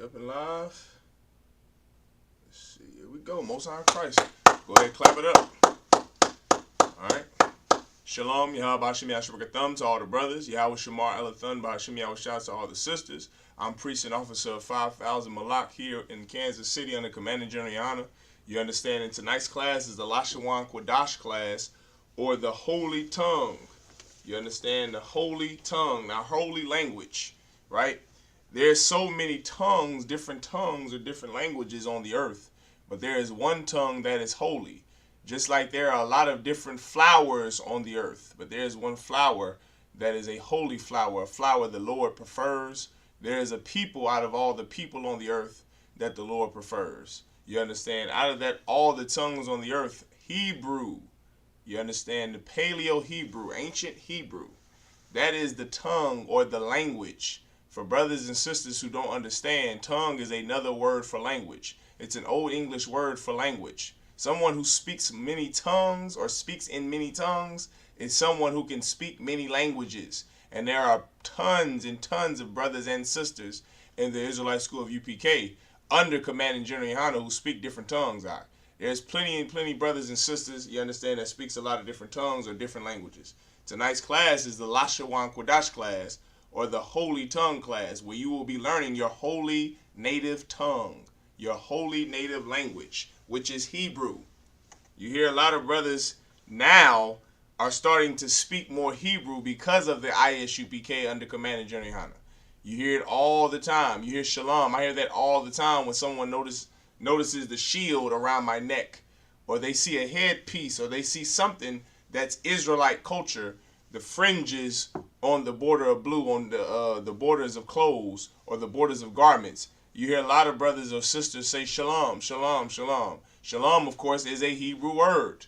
We up and live. Let's see. Here we go. Most High Christ. Go ahead, clap it up. All right. Shalom, Yahweh Hashem Yahshua to all the brothers. Yahweh Shamar Elathan Hashem Yahweh Shah to all the sisters. I'm priest and officer of 5,000 Malak here in Kansas City under Commanding General Yana. You understand, in tonight's class is the Lashawan Qadash class, or the Holy Tongue. You understand, the Holy Tongue, our holy language, right? There's so many tongues or different languages on the earth, but there is one tongue that is holy. Just like there are a lot of different flowers on the earth, but there is one flower that is a holy flower, a flower the Lord prefers. There is a people out of all the people on the earth that the Lord prefers. You understand? Out of that, all the tongues on the earth, Hebrew. You understand? The Paleo-Hebrew, ancient Hebrew. That is the tongue or the language. For brothers and sisters who don't understand, tongue is another word for language. It's an old English word for language. Someone who speaks many tongues or speaks in many tongues is someone who can speak many languages. And there are tons and tons of brothers and sisters in the Israelite School of UPK under Commanding General Yohana who speak different tongues. There's plenty and plenty brothers and sisters, you understand, that speaks a lot of different tongues or different languages. Tonight's class is the Lashawan Qadash class, or the Holy Tongue class, where you will be learning your holy native tongue, your holy native language, which is Hebrew. You hear a lot of brothers now are starting to speak more Hebrew because of the ISUPK under Commanding General Yohana. You hear it all the time. You hear shalom. I hear that all the time when someone notices the shield around my neck, or they see a headpiece, or they see something that's Israelite culture, the fringes on the border of blue, on the borders of clothes, or the borders of garments. You hear a lot of brothers or sisters say shalom, shalom, shalom. Shalom, of course, is a Hebrew word.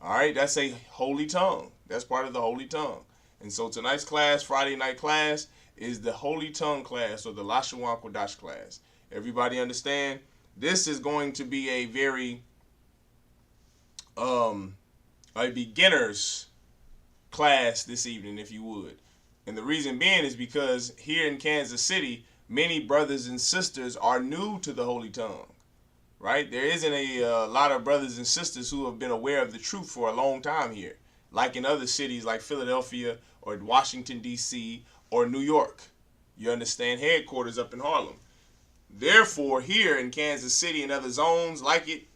All right, that's a holy tongue. That's part of the holy tongue. And so tonight's class, Friday night class, is the Holy Tongue class, or the Lashawan Qadash class. Everybody understand? This is going to be a very a beginner's class this evening, if you would. And the reason being is because here in Kansas City, many brothers and sisters are new to the Holy Tongue, right? There isn't a lot of brothers and sisters who have been aware of the truth for a long time here, like in other cities like Philadelphia or Washington, D.C., or New York. You understand? Headquarters up in Harlem. Therefore, here in Kansas City and other zones like it,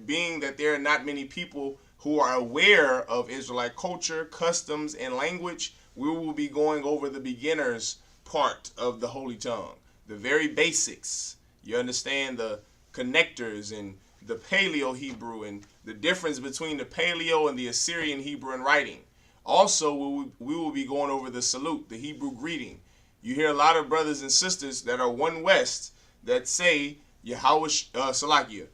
being that there are not many people who are aware of Israelite culture, customs, and language, we will be going over the beginners part of the Holy Tongue, the very basics. You understand, the connectors and the Paleo-Hebrew and the difference between the Paleo and the Assyrian Hebrew in writing. Also, we will be going over the salute, the Hebrew greeting. You hear a lot of brothers and sisters that are One West that say Yahweh Salakia,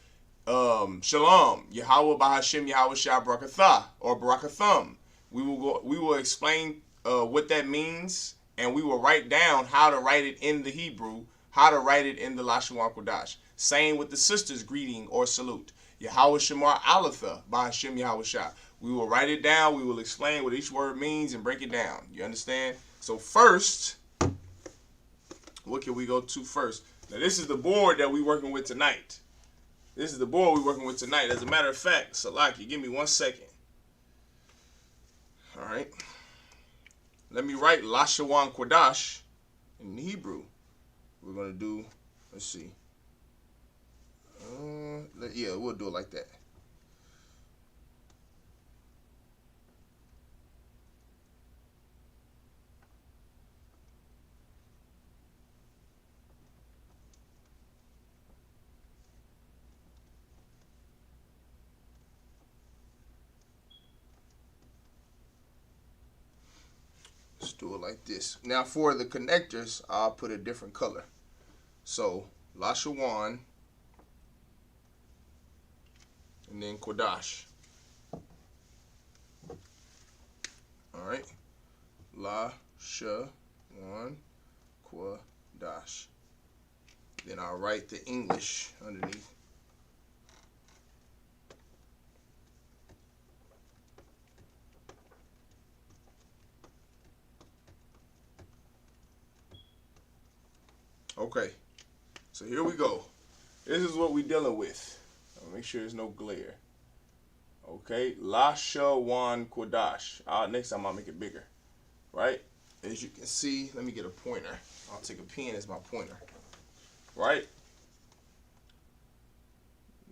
Shalom, Yahweh Bahashem Yahweh Shah Barakatha, or Barakatham. We will explain what that means, and we will write down how to write it in the Hebrew, how to write it in the Lashawan Qadash. Same with the sisters' greeting or salute. Yahweh Shamar Alatha Bahashem Yahweh Shah. We will write it down, we will explain what each word means and break it down. You understand? So first, what can we go to first? Now this is the board that we're working with tonight. This is the board we're working with tonight. As a matter of fact, Salaki, give me 1 second. All right. Let me write Lashawan Qadash in Hebrew. We're going to do, let's see. Yeah, we'll do it like that. Let's do it like this. Now for the connectors, I'll put a different color. So Lashawan and then Qadash. Alright. Lashawan Qadash. Then I'll write the English underneath. Okay, so here we go. This is what we're dealing with. Make sure there's no glare. Okay, Lashawan Qadash. Next time I'll make it bigger. Right? As you can see, let me get a pointer. I'll take a pen as my pointer. Right?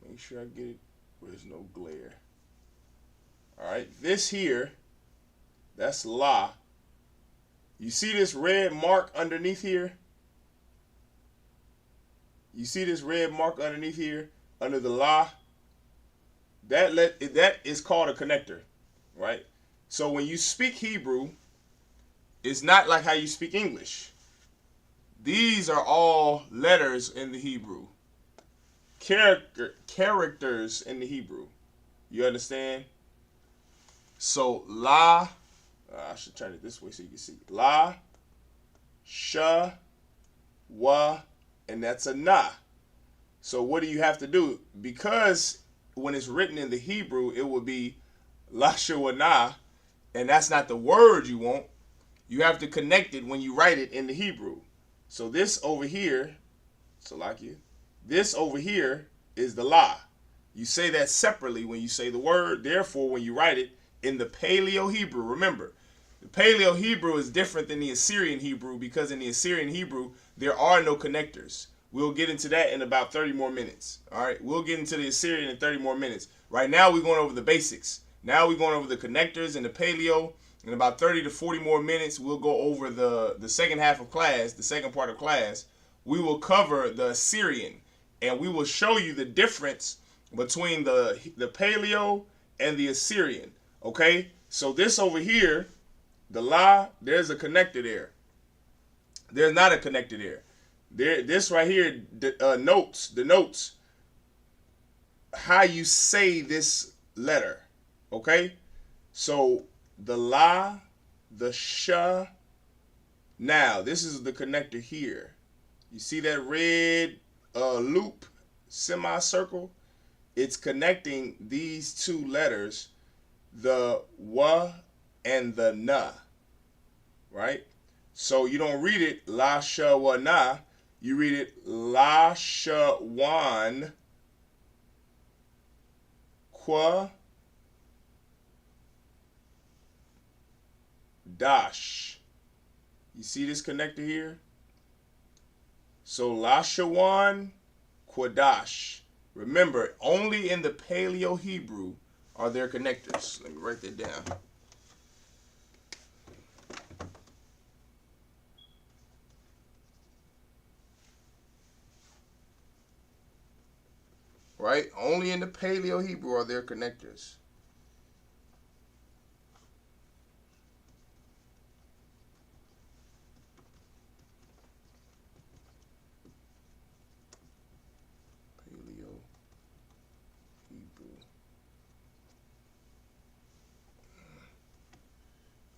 Make sure I get it where there's no glare. Alright, this here, that's La. You see this red mark underneath here? You see this red mark underneath here, under the La? That is called a connector, right? So when you speak Hebrew, it's not like how you speak English. These are all letters in the Hebrew. Characters in the Hebrew. You understand? So La, I should turn it this way so you can see. La, Sha, Wa, and that's a Na. So what do you have to do? Because when it's written in the Hebrew, it will be Lashawan, and that's not the word you want. You have to connect it when you write it in the Hebrew. So this over here, Salakia, this over here is the La. You say that separately when you say the word. Therefore, when you write it in the Paleo-Hebrew, remember, the Paleo-Hebrew is different than the Assyrian Hebrew because in the Assyrian Hebrew, there are no connectors. We'll get into that in about 30 more minutes. All right, we'll get into the Assyrian in 30 more minutes. Right now, we're going over the basics. Now we're going over the connectors and the Paleo. In about 30 to 40 more minutes, we'll go over the second half of class, the second part of class. We will cover the Assyrian, and we will show you the difference between the Paleo and the Assyrian. Okay, so this over here, the La, there's a connector there. There's not a connector there. This right here denotes how you say this letter. Okay, so the La, the Sha. Now this is the connector here. You see that red loop, semicircle? It's connecting these two letters, the Wa and the Na. Right? So you don't read it Lashawana. You read it Lashawan Qadash. You see this connector here? So Lashawan Qadash. Remember, only in the Paleo Hebrew are there connectors. Let me write that down. Right? Only in the Paleo Hebrew are there connectors. Paleo Hebrew.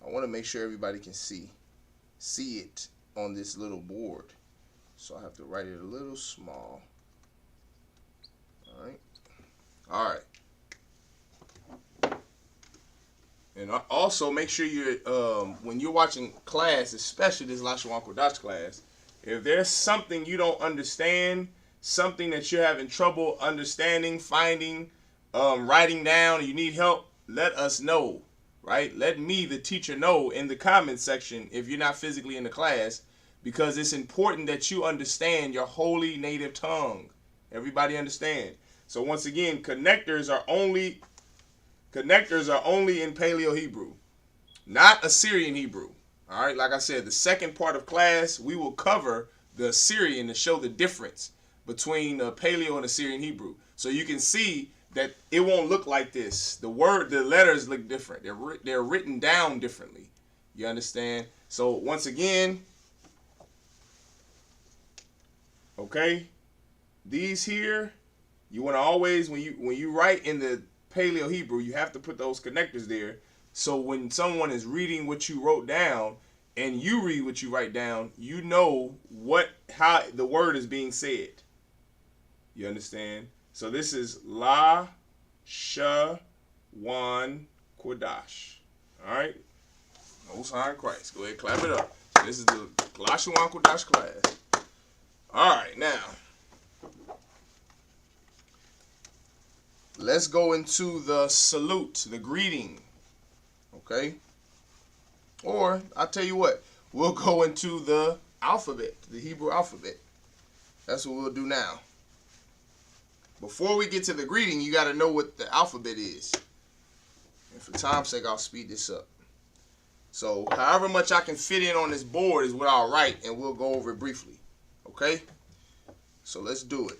I want to make sure everybody can see it on this little board. So I have to write it a little small. All right. And also make sure you're when you're watching class, especially this Lashawan Qadash class, if there's something you don't understand, something that you're having trouble understanding, finding, writing down, and you need help, let us know. Right? Let me, the teacher, know in the comment section if you're not physically in the class, because it's important that you understand your holy native tongue. Everybody understand? So once again, connectors are only in Paleo Hebrew, not Assyrian Hebrew. All right, like I said, the second part of class, we will cover the Assyrian to show the difference between Paleo and Assyrian Hebrew. So you can see that it won't look like this. The letters look different. They're written down differently. You understand? So once again, okay, these here, you want to always, when you write in the Paleo Hebrew, you have to put those connectors there. So when someone is reading what you wrote down and you read what you write down, you know how the word is being said. You understand? So this is La Shawan Qadash. All right? Most High in Christ. Go ahead, clap it up. So this is the Lashawan Qadash class. All right, now, let's go into the salute, the greeting. Okay? Or, I'll tell you what, we'll go into the alphabet, the Hebrew alphabet. That's what we'll do now. Before we get to the greeting, you got to know what the alphabet is. And for time's sake, I'll speed this up. So, however much I can fit in on this board is what I'll write, and we'll go over it briefly. Okay? So, let's do it.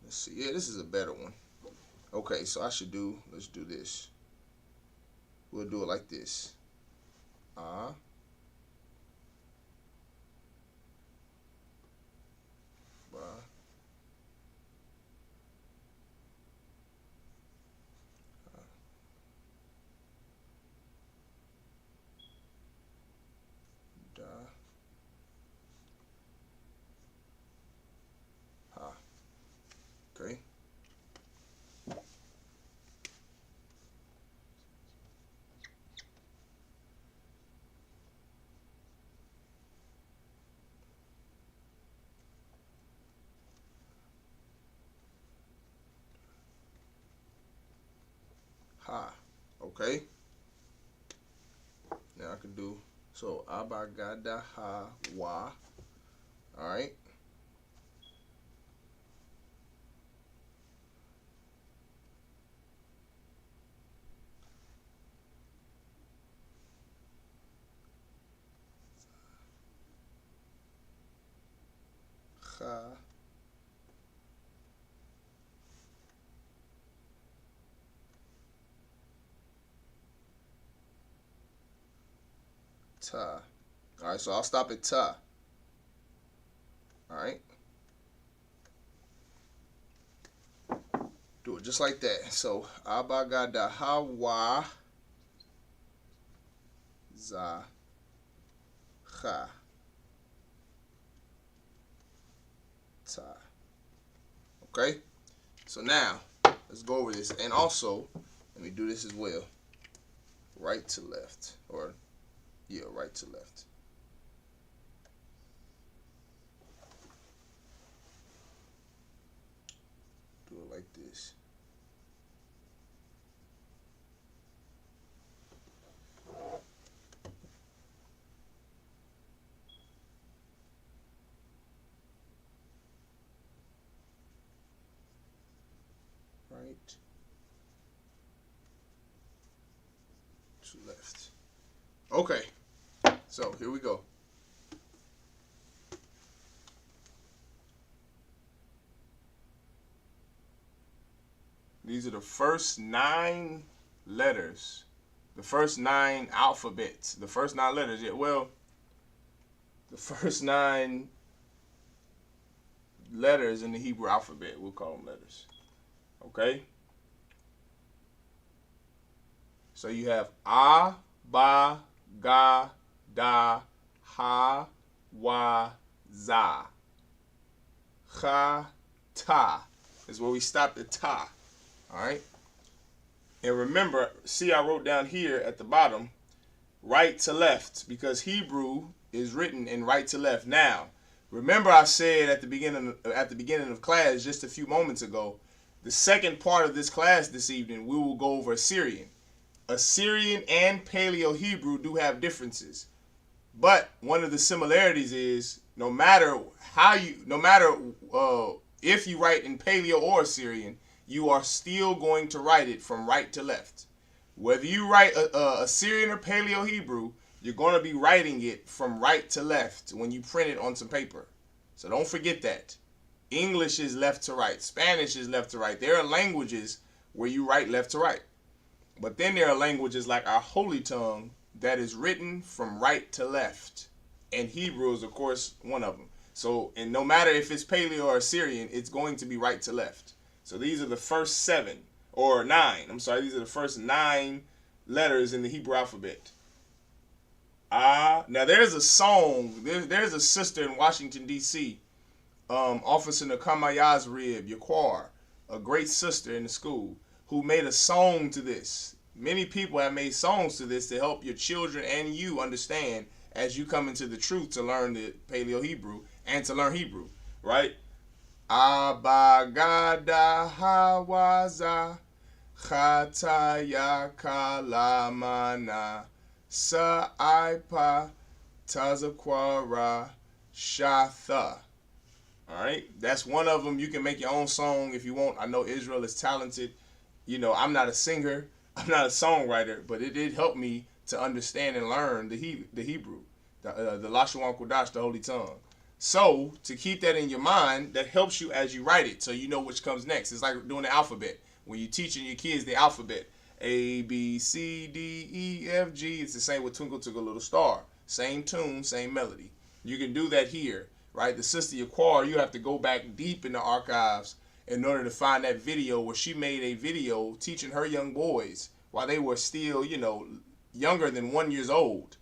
Let's see. Yeah, this is a better one. Okay, so let's do this. We'll do it like this. Ba, da, ha. Okay. Ha. Okay. Now I can do, so abagada ha wa. Alright. Ha. Ta. Alright, so I'll stop at ta. Alright. Do it just like that. So, abagada hawa za ha ta. Okay? So now, let's go over this. And also, let me do this as well. Right to left. Or, yeah, right to left. Do it like this. Right to left. Okay, so here we go. These are the first 9 letters, the first 9 alphabets, the first 9 letters. Yeah, well, the first 9 letters in the Hebrew alphabet. We'll call them letters. Okay? So you have A, Ba, Ga, Da, Ha, Wa, Za. Ha, Ta is where we stopped at Ta. Alright? And remember, see I wrote down here at the bottom, right to left, because Hebrew is written in right to left. Now, remember I said at the beginning of class just a few moments ago, the second part of this class this evening, we will go over Assyrian. Assyrian and Paleo-Hebrew do have differences. But one of the similarities is no matter if you write in Paleo or Assyrian, you are still going to write it from right to left. Whether you write Assyrian or Paleo-Hebrew, you're going to be writing it from right to left when you print it on some paper. So don't forget that. English is left to right. Spanish is left to right. There are languages where you write left to right. But then there are languages like our Holy Tongue that is written from right to left. And Hebrew is, of course, one of them. So, and no matter if it's Paleo or Assyrian, it's going to be right to left. So these are the first 7, or 9. I'm sorry, these are the first 9 letters in the Hebrew alphabet. Now there's a song, there's a sister in Washington, D.C., Officer Nakama Yazrib Yaquar, a great sister in the school, who made a song to this. Many people have made songs to this to help your children and you understand as you come into the truth to learn the Paleo Hebrew and to learn Hebrew, right? Abagada hawaza Chataya kalamana Sa'aipa tazakwara shatha. Alright, that's one of them. You can make your own song if you want. I know Israel is talented. You know, I'm not a singer, I'm not a songwriter, but it did help me to understand and learn the Hebrew, the Lashawan Qadash, the Holy Tongue. So to keep that in your mind, that helps you as you write it, so you know which comes next. It's like doing the alphabet. When you're teaching your kids the alphabet, A, B, C, D, E, F, G, it's the same with Twinkle Twinkle Little Star. Same tune, same melody. You can do that here, right? The sister Yaquar, you have to go back deep in the archives in order to find that video where she made a video teaching her young boys while they were still, you know, younger than 1 year old,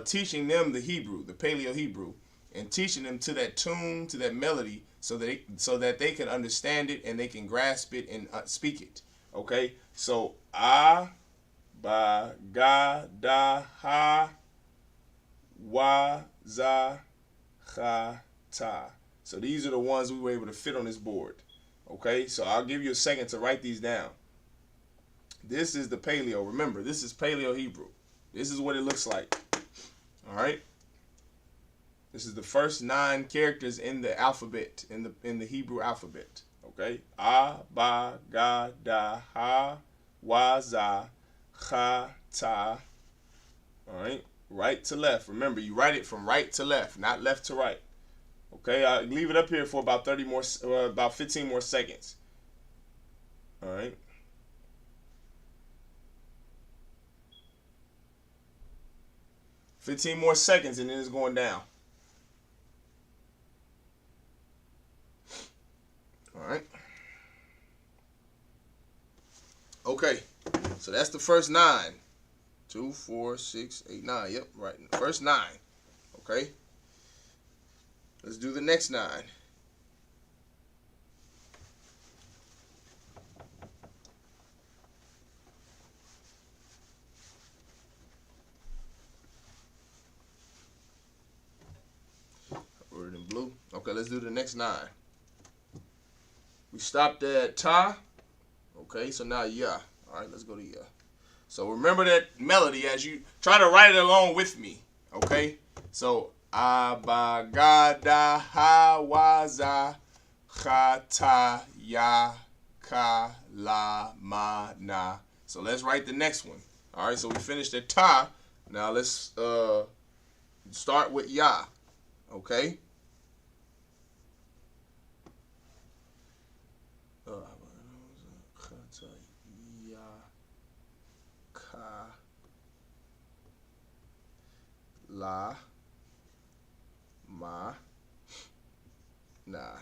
teaching them the Hebrew, the Paleo Hebrew, and teaching them to that tune, to that melody, so that they can understand it and they can grasp it and speak it. Okay, so a, ba, ga, da, ha, wa, za, cha, ta. So these are the ones we were able to fit on this board. Okay, so I'll give you a second to write these down. This is the Paleo. Remember, this is Paleo Hebrew. This is what it looks like. All right. This is the first 9 characters in the alphabet, in the Hebrew alphabet. Okay? A, ba, ga, da, ha, wa, za, cha, ta. All right? Right to left. Remember, you write it from right to left, not left to right. Okay? I'll leave it up here for about 15 more seconds. All right? $15 more seconds and then it's going down. All right. Okay. So that's the first 9. 2, 4, 6, 8, 9. Yep, right. First 9. Okay. Let's do the next 9. Word in blue. Okay, let's do the next 9. We stopped at ta. Okay, so now ya. All right, let's go to ya. So remember that melody as you try to write it along with me. Okay, so abagada hawaza chata ya kalamana. So let's write the next one. All right, so we finished at ta. Now let's start with ya. Okay. La, ma, na,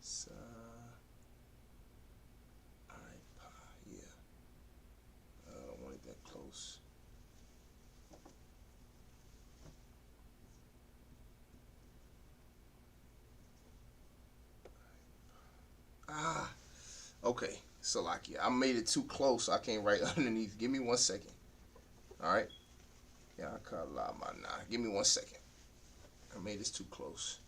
sa, I, pa, yeah. I don't want it that close. Okay, Salakia. I made it too close, so I can't write underneath. Give me 1 second. All right. Give me 1 second. I made this too close.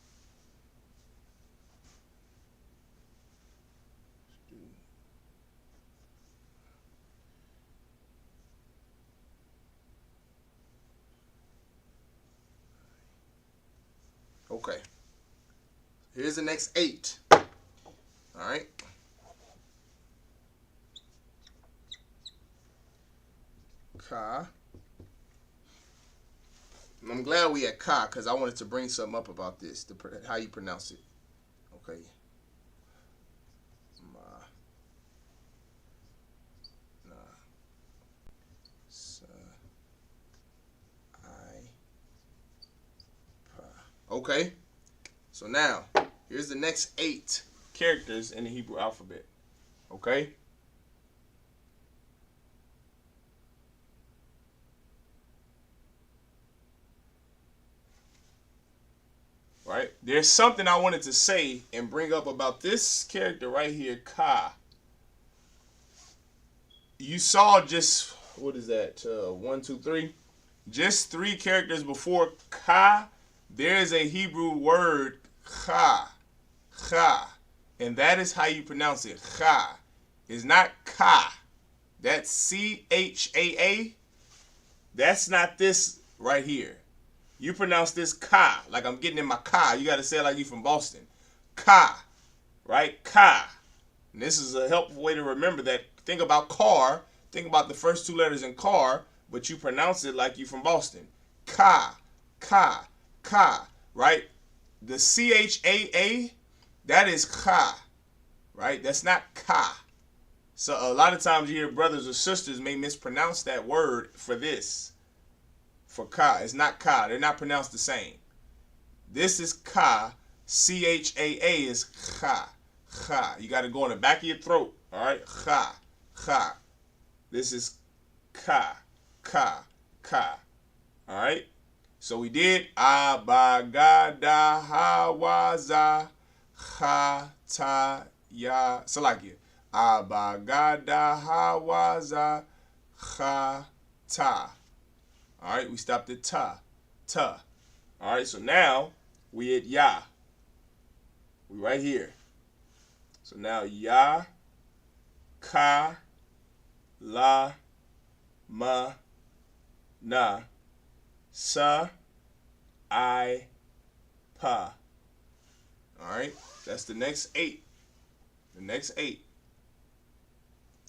Okay. Here's the next 8. All right. Ka. I'm glad we had ka because I wanted to bring something up about this, how you pronounce it. Okay. Ma. Na. Sa. I. Pa. Okay. So now, here's the next 8 characters in the Hebrew alphabet. Okay. Right? There's something I wanted to say and bring up about this character right here, Ka. You saw just, what is that? 1, 2, 3. Just 3 characters before Ka, there is a Hebrew word, Cha. Cha. And that is how you pronounce it. Cha. It's not ka. That's C-H-A-A. That's not this right here. You pronounce this ka, like I'm getting in my car. You got to say it like you from Boston. Ka, right? Ka. And this is a helpful way to remember that. Think about car. Think about the first two letters in car, but you pronounce it like you from Boston. Ka, ka, ka, right? The C-H-A-A, that is ka, right? That's not ka. So a lot of times you hear brothers or sisters may mispronounce that word for this. For ka. It's not ka. They're not pronounced the same. This is ka. C-H-A-A is cha. Cha. You got to go in the back of your throat. All right? Cha. Cha. This is ka. Ka. Ka. All right? So we did abagada hawaza cha ta ya. Salakia. Abagada hawaza cha ta. All right, we stopped at ta. Ta. All right, so now we at ya. We right here. So now ya, ka, la, ma, na, sa, I, pa. All right, that's the next 8. The next 8.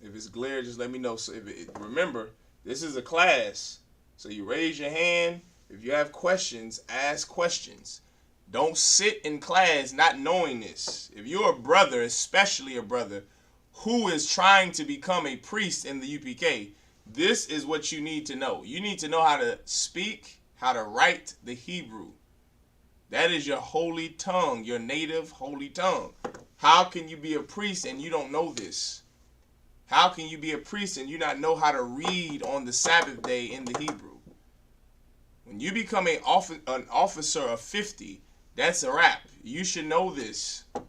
If it's clear, just let me know. So remember, this is a class. So you raise your hand. If you have questions, ask questions. Don't sit in class not knowing this. If you're a brother, especially a brother, who is trying to become a priest in the UPK, this is what you need to know. You need to know how to speak, how to write the Hebrew. That is your holy tongue, your native holy tongue. How can you be a priest and you don't know this? How can you be a priest and you not know how to read on the Sabbath day in the Hebrew? When you become an officer of 50, that's a wrap. You should know this. You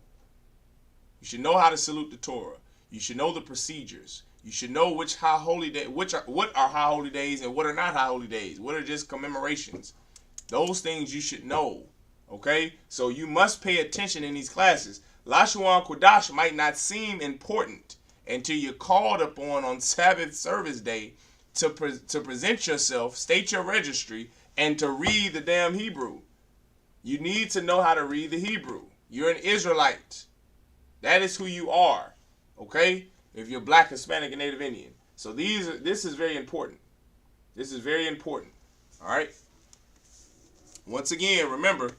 should know how to salute the Torah. You should know the procedures. You should know what are high holy days and what are not high holy days. What are just commemorations. Those things you should know. Okay? So you must pay attention in these classes. Lashawan Qadash might not seem important until you're called upon on Sabbath service day to present yourself, state your registry, and to read the damn Hebrew. You need to know how to read the Hebrew. You're an Israelite. That is who you are. Okay? If you're black, Hispanic, and Native Indian. So this is very important. This is very important. All right? Once again, remember,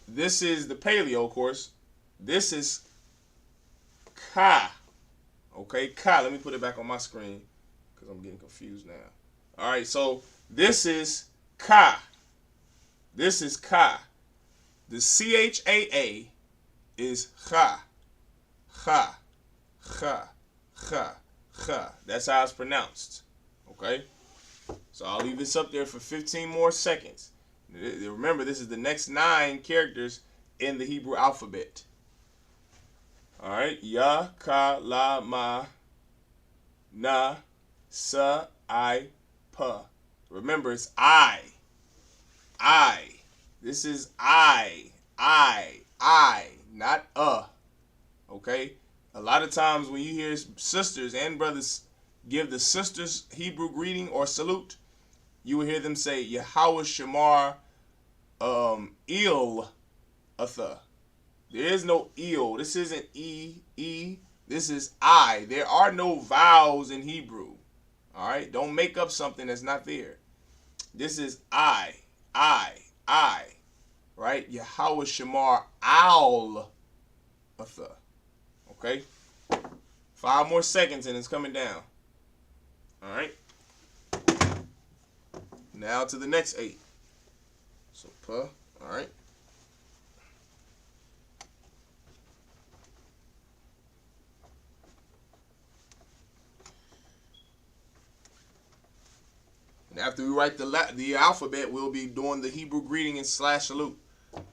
this is the paleo course. This is ka. Okay, ka. Let me put it back on my screen because I'm getting confused now. All right, so this is ka. This is ka. The C-H-A-A is cha. Cha. Cha. Cha. Cha. That's how it's pronounced. Okay? So I'll leave this up there for 15 more seconds. Remember, this is the next 9 characters in the Hebrew alphabet. All right, ya, ka, la, ma, na, sa, I, pa. Remember, it's I. This is I, not Okay? A lot of times when you hear sisters and brothers give the sisters Hebrew greeting or salute, you will hear them say, Yahweh Shamar Il Atha. There is no il. This isn't e. This is I. There are no vowels in Hebrew. All right? Don't make up something that's not there. This is I. Right? Yahweh Shamar Al Atha. Okay? 5 more seconds and it's coming down. All right? Now to the next 8. So, all right? And after we write the alphabet, we'll be doing the Hebrew greeting and / salute. All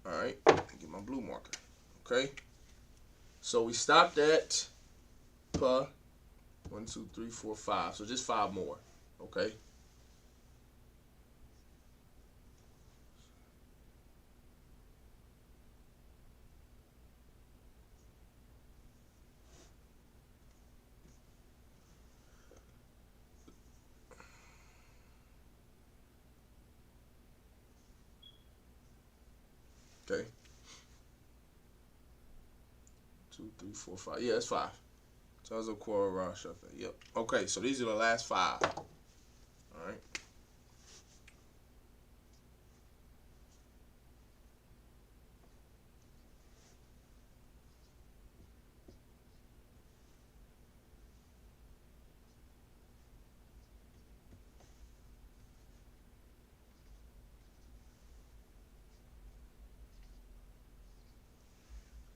right? Get my blue marker. Okay? So we stopped at pa. 1, 2, 3, 4, 5. So just 5 more. Okay? Okay. 2, 3, 4, 5. Yeah, that's 5. Taza, Quora, Ra, Shatha. Yep. Okay, so these are the last 5. All right.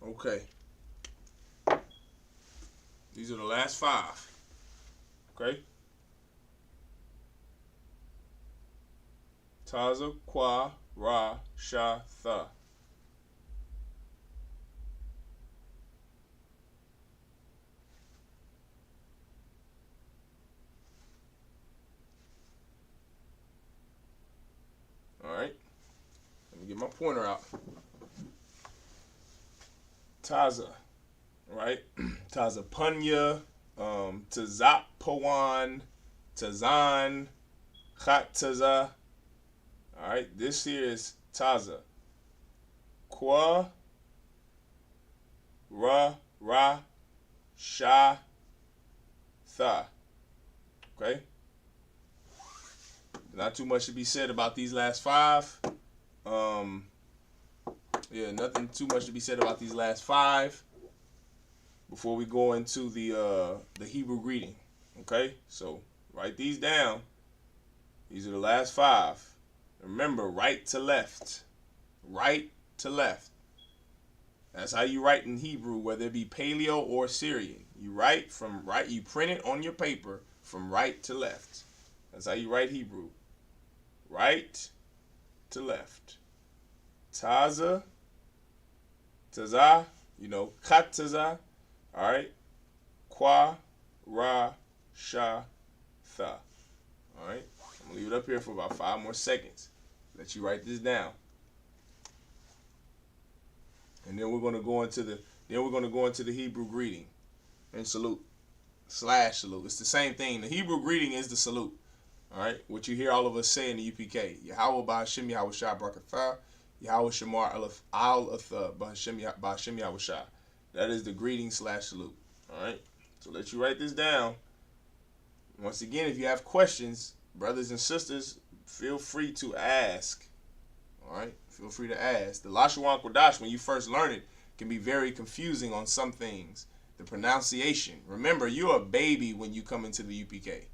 Okay. These are the last 5. Okay. Taza, Qua, Ra, Sha, Tha. All right. Let me get my pointer out. Taza. Right. Taza Punya, Tazap Pawan, Tazan, Khat Taza. All right. This here is Taza. Qua, Ra, Sha, Tha. Okay. Not too much to be said about these last 5. Yeah, nothing too much to be said about these last 5. Before we go into the Hebrew greeting, okay? So write these down. These are the last 5. Remember, right to left, right to left. That's how you write in Hebrew, whether it be Paleo or Syrian. You write from right. You print it on your paper from right to left. That's how you write Hebrew. Right to left. Taza, Taza, Kat Taza. All right. Qua, Ra, Sha, Tha. All right. I'm gonna leave it up here for about 5 more seconds. Let you write this down, and then we're gonna go into the Hebrew greeting and salute / salute. It's the same thing. The Hebrew greeting is the salute. All right. What you hear all of us say in the UPK: Yahweh Ba'Hashem Yahweh Shah Barakatha, Yahweh Shamar Al Atha Ba'Hashem Yahweh Shah. That is the greeting / salute. All right. So let you write this down. Once again, if you have questions, brothers and sisters, feel free to ask. All right. Feel free to ask. The Lashawan Qadash, when you first learn it, can be very confusing on some things. The pronunciation. Remember, you're a baby when you come into the UPK.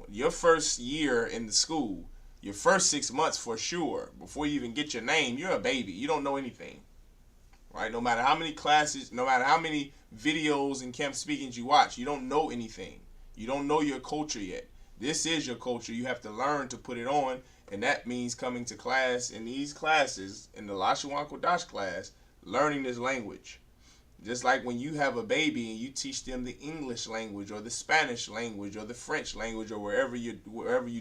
Your first year in the school, your first 6 months for sure, before you even get your name, you're a baby. You don't know anything. Right? No matter how many classes, no matter how many videos and camp speakings you watch, you don't know anything. You don't know your culture yet. This is your culture. You have to learn to put it on, and that means coming to class in these classes, in the Lashawan Kodash class, learning this language. Just like when you have a baby and you teach them the English language or the Spanish language or the French language or wherever you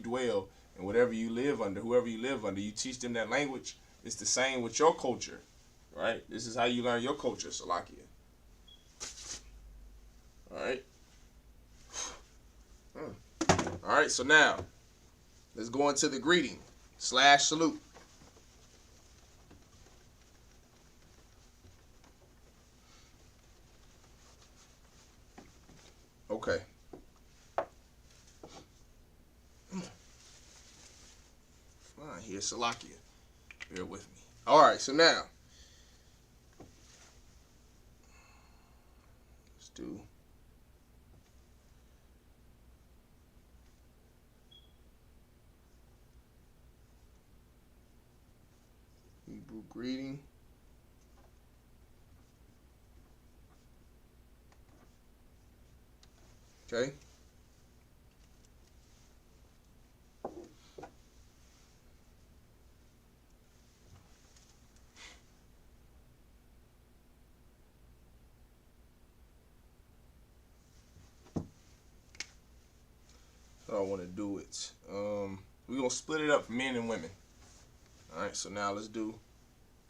dwell and whatever you live under, whoever you live under, you teach them that language. It's the same with your culture, right? This is how you learn your culture, Salakia. All right. All right, so now let's go into the greeting / salute. Okay. Fine, here's Salakia. Bear with me. All right, so now let's do Hebrew greeting. Okay. So I want to do it. We're going to split it up for men and women. All right, so now let's do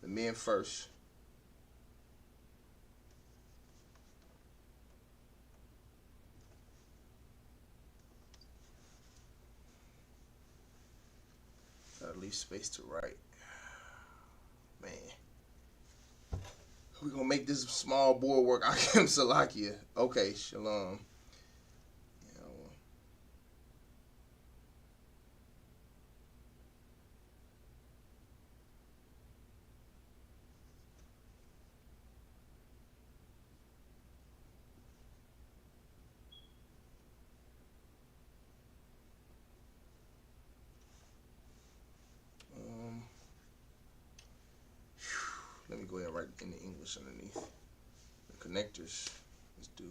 the men first. Gotta leave space to write. Man. We're going to make this small board work. Akim Salakia. Okay, shalom. Let me go ahead and write in the English underneath. The connectors. Let's do.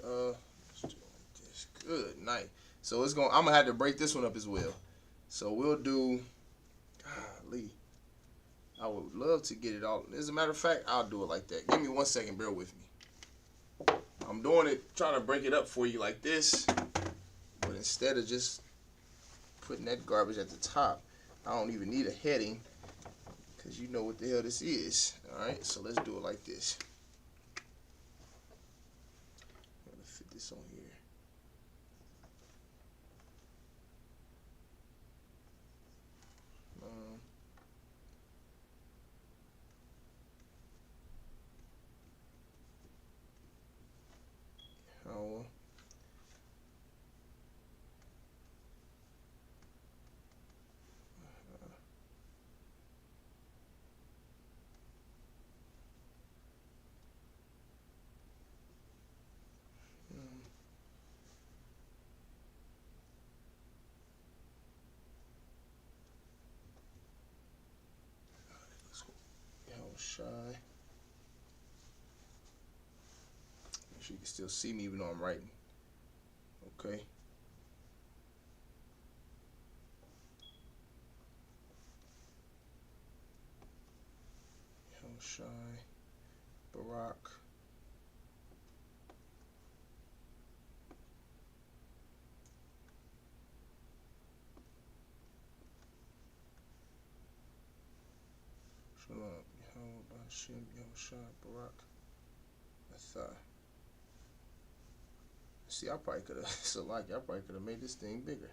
Let's do this. Good night. So it's going. I'm gonna have to break this one up as well. So we'll do. Golly. I would love to get it all. As a matter of fact, I'll do it like that. Give me 1 second. Bear with me. I'm doing it, trying to break it up for you like this. But instead of just putting that garbage at the top, I don't even need a heading. Because you know what the hell this is. Alright, so let's do it like this. I'm going to fit this on here. Shy. Make sure you can still see me even though I'm writing. Okay. Shy. Barak. Shalom. Hashem, Yahushua, Barak, Athah. See, I probably could have, I probably could have made this thing bigger.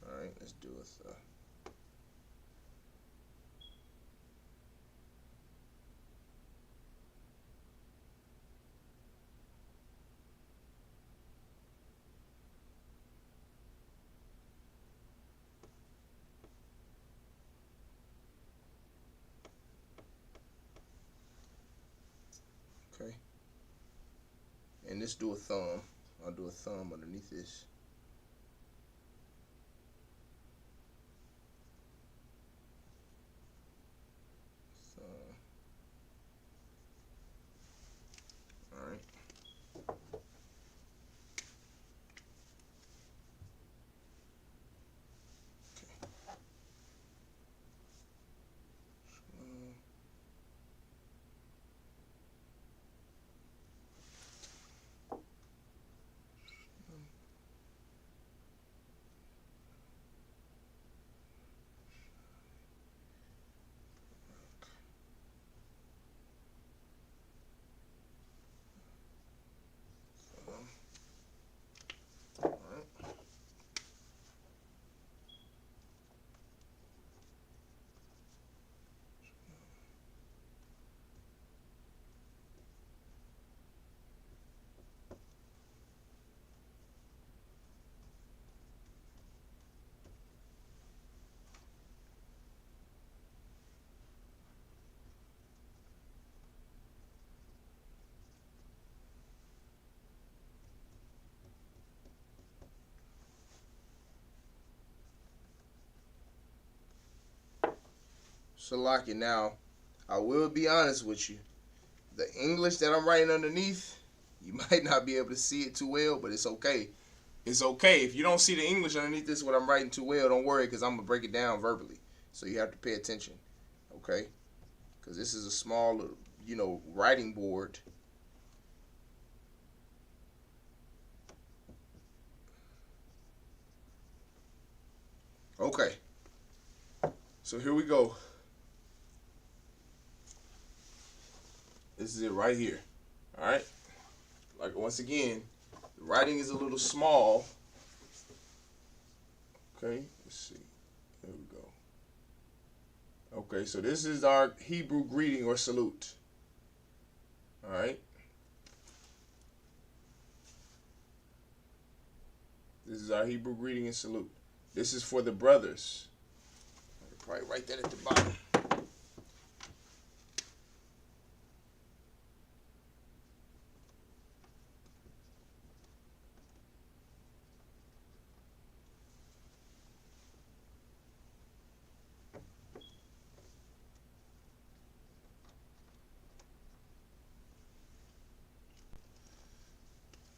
Alright, let's do Athah. Okay. And let's do a thumb. I'll do a thumb underneath this. Thumb. Alright. Salaki, now, I will be honest with you. The English that I'm writing underneath, you might not be able to see it too well, but it's okay. It's okay. If you don't see the English underneath this, what I'm writing too well, don't worry, because I'm going to break it down verbally. So you have to pay attention, okay? Because this is a small, writing board. Okay. So here we go. This is it right here. All right. Like once again, the writing is a little small. Okay. Let's see. There we go. Okay. So this is our Hebrew greeting or salute. All right. This is our Hebrew greeting and salute. This is for the brothers. I'll probably write that at the bottom.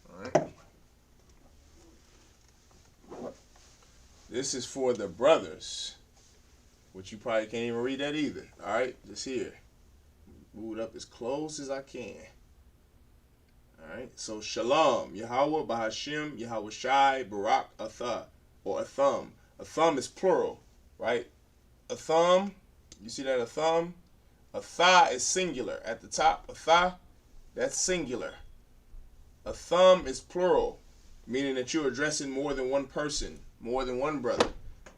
All right. This is for the brothers, which you probably can't even read that either. All right, just here. Move it up as close as I can. All right, so Shalom, Yahweh, Bahashim, Yahweh Shai, Barak, Athah, or Atham. Atham is plural, right? Atham, you see that Atham? Athah is singular. At the top, Athah, that's singular. Atham is plural, meaning that you're addressing more than one person, more than one brother.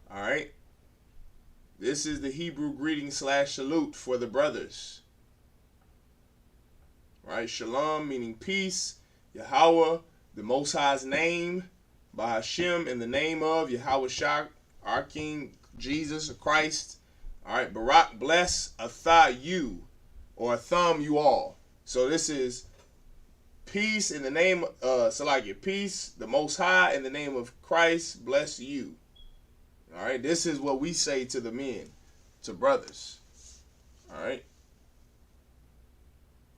All right? This is the Hebrew greeting / salute for the brothers. Right? Shalom meaning peace. Yahweh, the Most High's name. Bahashim, in the name of Yahweh Shah, our King, Jesus or Christ. All right? Barak, bless. Athah, you. Or Atham, you all. So this is peace in the name, peace, the Most High, in the name of Christ, bless you. All right, this is what we say to the men, to brothers. All right.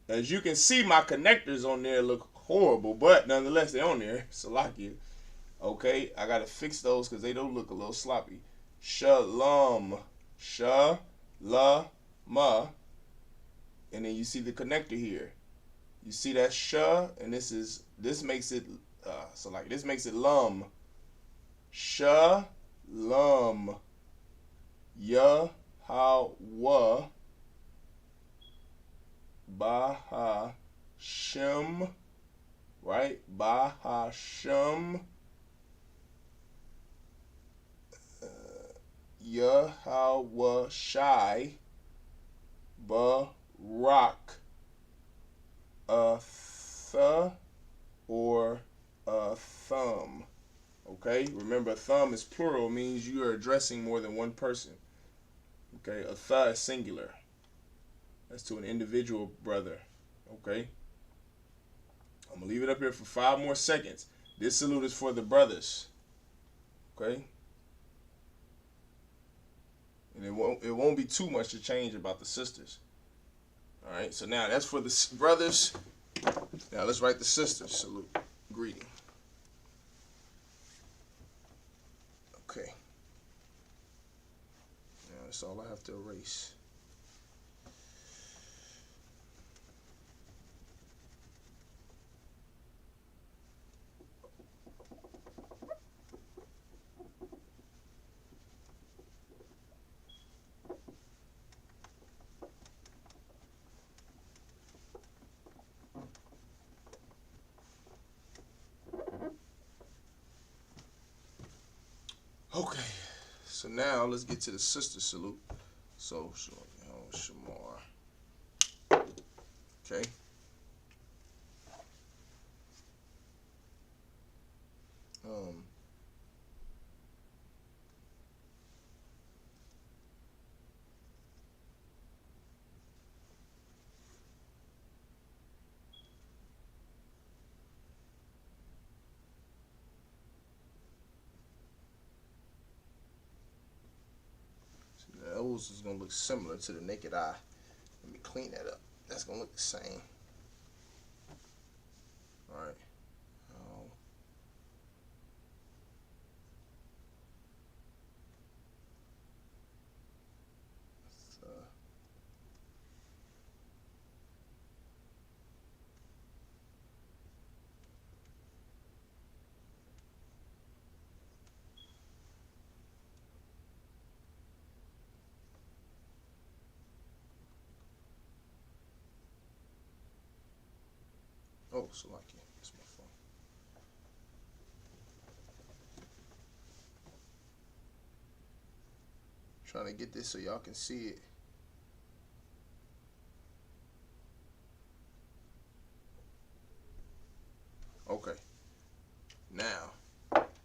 As you can see, my connectors on there look horrible, but nonetheless, they're on there. Salakia. Okay, I got to fix those because they don't look a little sloppy. Shalom. Shalama. And then you see the connector here. You see that sha, and this makes it this makes it lum. Shalom. Yahweh Bahashim, right? Bahashim. Yahweh Shai. Barak. Athah or a thumb. Okay, remember a thumb is plural, means you are addressing more than one person. Okay, Athah is singular. That's to an individual brother. Okay, I'm gonna leave it up here for 5 more seconds. This salute is for the brothers. Okay, and it won't be too much to change about the sisters. All right, so now that's for the brothers. Now let's write the sisters salute, greeting. Okay. Now that's all I have to erase. Okay, so now let's get to the sister salute. So, Shamar. Okay. Those is gonna look similar to the naked eye. Let me clean that up. That's gonna look the same. All right. so like it. That's my phone. Trying to get this so y'all can see it. Okay. Now.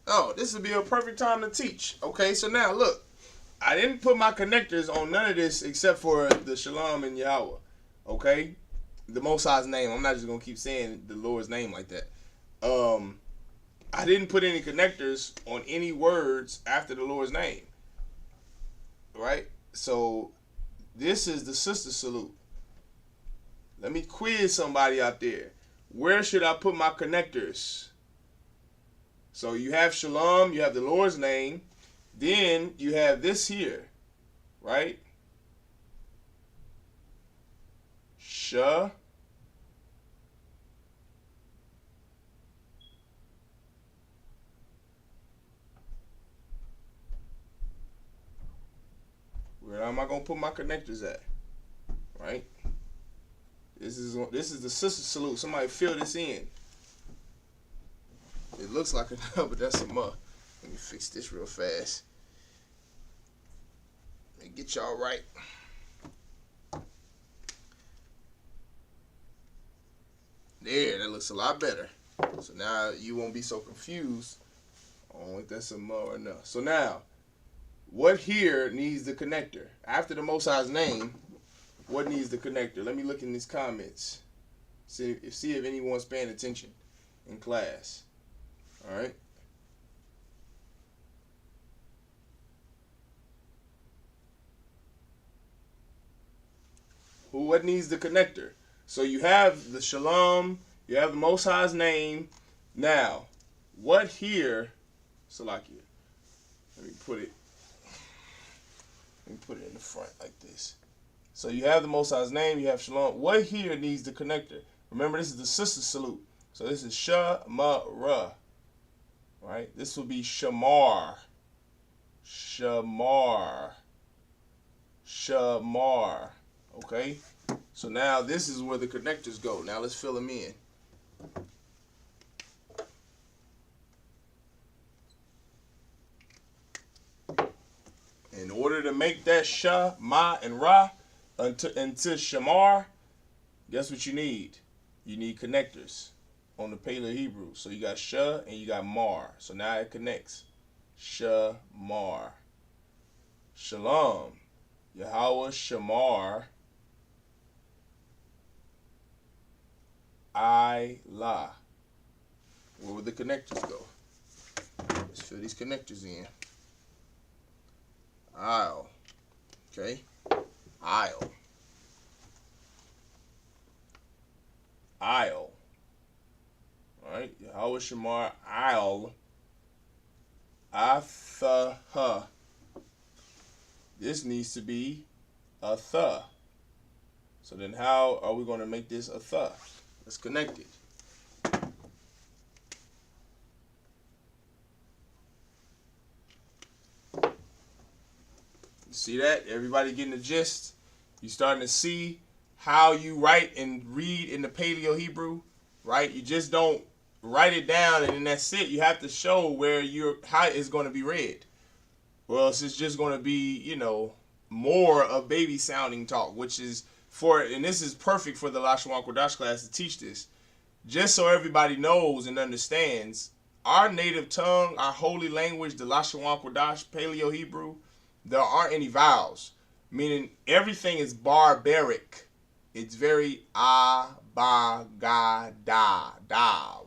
Oh, this would be a perfect time to teach. Okay, so now look. I didn't put my connectors on none of this except for the Shalom and Yahweh. Okay? The Most High's name. I'm not just going to keep saying the Lord's name like that. I didn't put any connectors on any words after the Lord's name. Right? So, this is the sister salute. Let me quiz somebody out there. Where should I put my connectors? So, you have Shalom, you have the Lord's name. Then, you have this here. Right? Sha. Where am I gonna put my connectors at? Right? This is the sister salute. Somebody fill this in. It looks like enough, but that's a muh. Let me fix this real fast. Let me get y'all right. There, that looks a lot better. So now you won't be so confused on if that's a muh or no. So now, what here needs the connector? After the Most High's name, what needs the connector? Let me look in these comments. See if anyone's paying attention in class. All right. What needs the connector? So you have the Shalom, you have the Most High's name. Now, what here, Salakia? Let me put it in the front like this. So you have the Most High's name, you have Shalom. What here needs the connector? Remember, this is the sister salute. So this is Shamara. Right? This will be Shamar. Shamar. Shamar. Okay? So now this is where the connectors go. Now let's fill them in. In order to make that Sha, Ma, and Ra into Shamar, guess what you need? You need connectors on the Paleo Hebrew. So you got Sha and you got Mar. So now it connects. Shamar. Shalom. Yahweh Shamar. La. Where would the connectors go? Let's fill these connectors in. Aisle. Okay. Aisle. Aisle. Alright. Yahweh Shamar. Aisle. Athaha. This needs to be a th. So then how are we going to make this a th? Let's connect it. See that? Everybody getting the gist? You starting to see how you write and read in the Paleo Hebrew, right? You just don't write it down and then that's it. You have to show where how it's going to be read. Or else it's just going to be, you know, more of baby sounding talk, which is and this is perfect for the Lashawan Qadash class to teach this. Just so everybody knows and understands, our native tongue, our holy language, the Lashawan Qadash, Paleo Hebrew, there aren't any vowels. Meaning everything is barbaric. It's very ba, ga, da,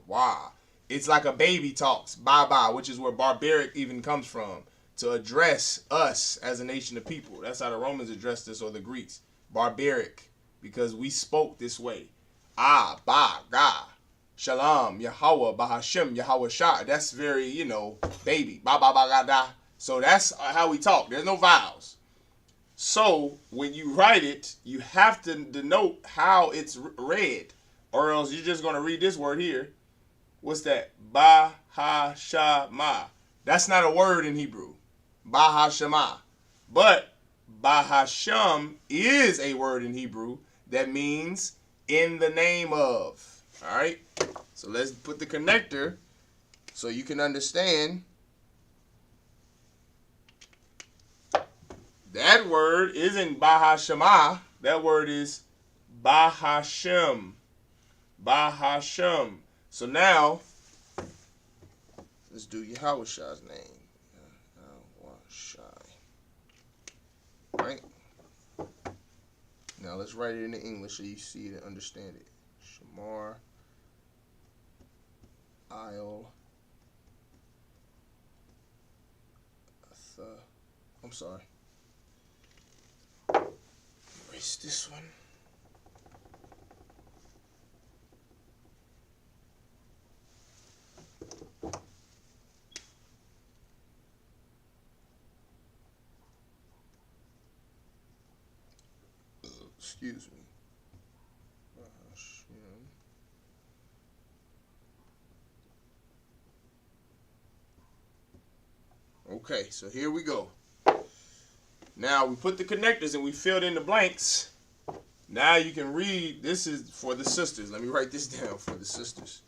wa. It's like a baby talks, ba, which is where barbaric even comes from, to address us as a nation of people. That's how the Romans addressed us, or the Greeks. Barbaric, because we spoke this way. Ba, ga, shalom, Yahweh, bahashem, Yahweh shah. That's very, you know, baby, ba, ga, da. So that's how we talk. There's no vowels. So when you write it, you have to denote how it's read, or else you're just going to read this word here. What's that? Bahashama. That's not a word in Hebrew. Bahashama. But Bahasham is a word in Hebrew that means in the name of. All right. So let's put the connector so you can understand. That word isn't Bahashema. That word is Bahashem. Bahashem. So now, let's do Yahweh's name. Yahweh. Right? Now let's write it in English so you see it and understand it. Shamar. Isle. I'm sorry. Erase this one. Excuse me. Okay, so here we go. Now we put the connectors and we filled in the blanks. Now you can read. This is for the sisters. Let me write this down for the sisters.